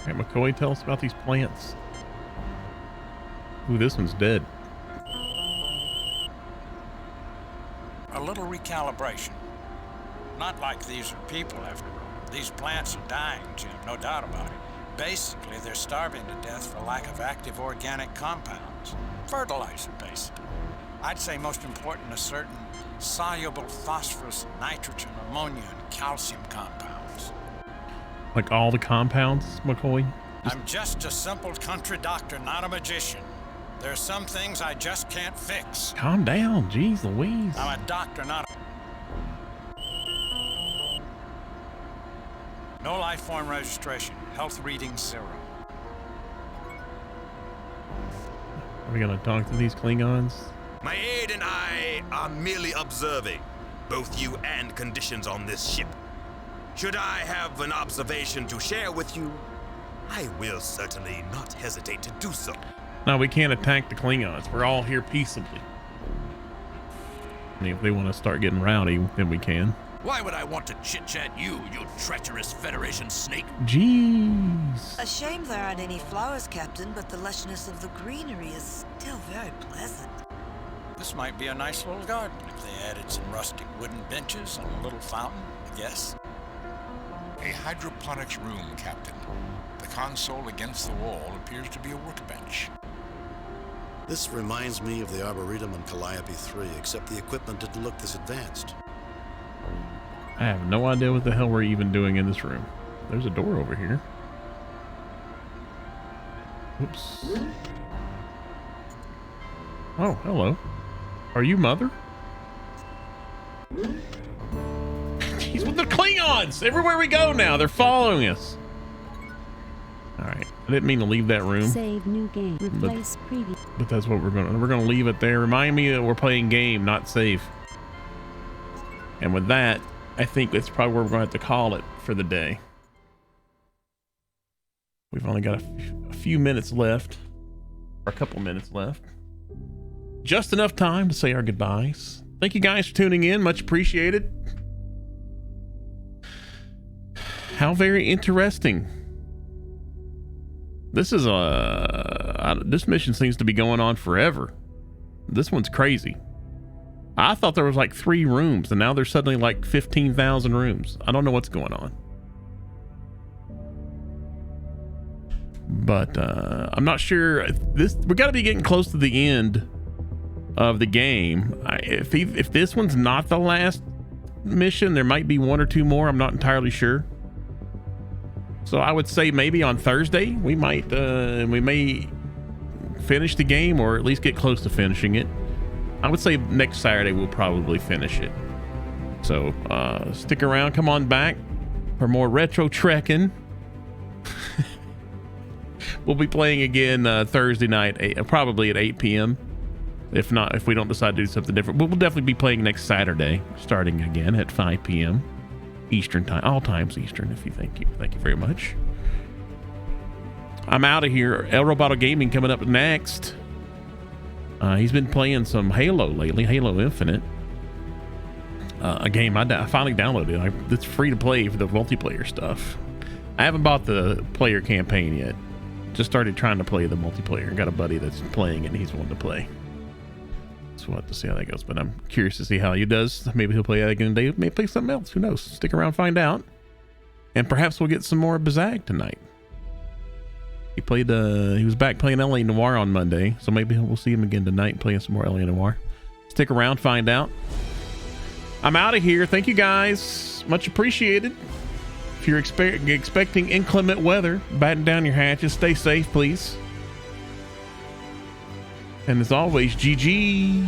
Hey, McCoy, tell us about these plants. Ooh, this one's dead. A little recalibration. Not like these are people, after all. These plants are dying, Jim, no doubt about it. Basically, they're starving to death for lack of active organic compounds. Fertilizer, basically. I'd say most important, a certain soluble phosphorus, nitrogen, ammonia, and calcium compounds. Like all the compounds, McCoy? I'm just a simple country doctor, not a magician. There are some things I just can't fix. Calm down, jeez Louise. I'm a doctor, not a... No life form registration. Health reading 0. Are we gonna talk to these Klingons? My aide and I are merely observing both you and conditions on this ship. Should I have an observation to share with you, I will certainly not hesitate to do so. No, we can't attack the Klingons. We're all here peaceably. I mean, if they want to start getting rowdy, then we can. Why would I want to chit-chat you treacherous Federation snake? Jeez. A shame there aren't any flowers, Captain, but the lushness of the greenery is still very pleasant. This might be a nice little garden if they added some rustic wooden benches and a little fountain, I guess. A hydroponics room, Captain. The console against the wall appears to be a workbench. This reminds me of the Arboretum in Calliope 3, except the equipment didn't look this advanced. I have no idea what the hell we're even doing in this room. There's a door over here. Oops. Oh, hello. Are you Mother? He's with the Klingons! Everywhere we go now, they're following us. Alright, I didn't mean to leave that room. Save new game. Replace previous. But that's what we're gonna leave it there. Remind me that we're playing game, not save. And with that, I think that's probably where we're going to have to call it for the day. We've only got a few minutes left, or a couple minutes left. Just enough time to say our goodbyes. Thank you guys for tuning in. Much appreciated. How very interesting. This is this mission seems to be going on forever. This one's crazy. I thought there was like 3 rooms, and now there's suddenly like 15,000 rooms. I don't know what's going on. But I'm not sure. We got to be getting close to the end of the game. If this one's not the last mission, there might be 1 or 2 more. I'm not entirely sure. So I would say maybe on Thursday we may finish the game, or at least get close to finishing it. I would say next Saturday we'll probably finish it. So stick around, come on back for more retro Trekkin. We'll be playing again Thursday night, probably at 8 p.m. If not, if we don't decide to do something different, but we'll definitely be playing next Saturday, starting again at 5 p.m. Eastern time, all times Eastern. If you thank you very much. I'm out of here. El Roboto Gaming coming up next. He's been playing some Halo lately, Halo Infinite. A game I finally downloaded. It's free to play for the multiplayer stuff. I haven't bought the player campaign yet. Just started trying to play the multiplayer. Got a buddy that's playing it and he's wanting to play. So we'll have to see how that goes. But I'm curious to see how he does. Maybe he'll play that again today. Maybe play something else. Who knows? Stick around, find out. And perhaps we'll get some more Bazag tonight. He was back playing LA Noire on Monday. So maybe we'll see him again tonight playing some more LA Noire. Stick around, find out. I'm out of here. Thank you guys. Much appreciated. If you're expecting inclement weather, batten down your hatches. Stay safe, please. And as always, GG.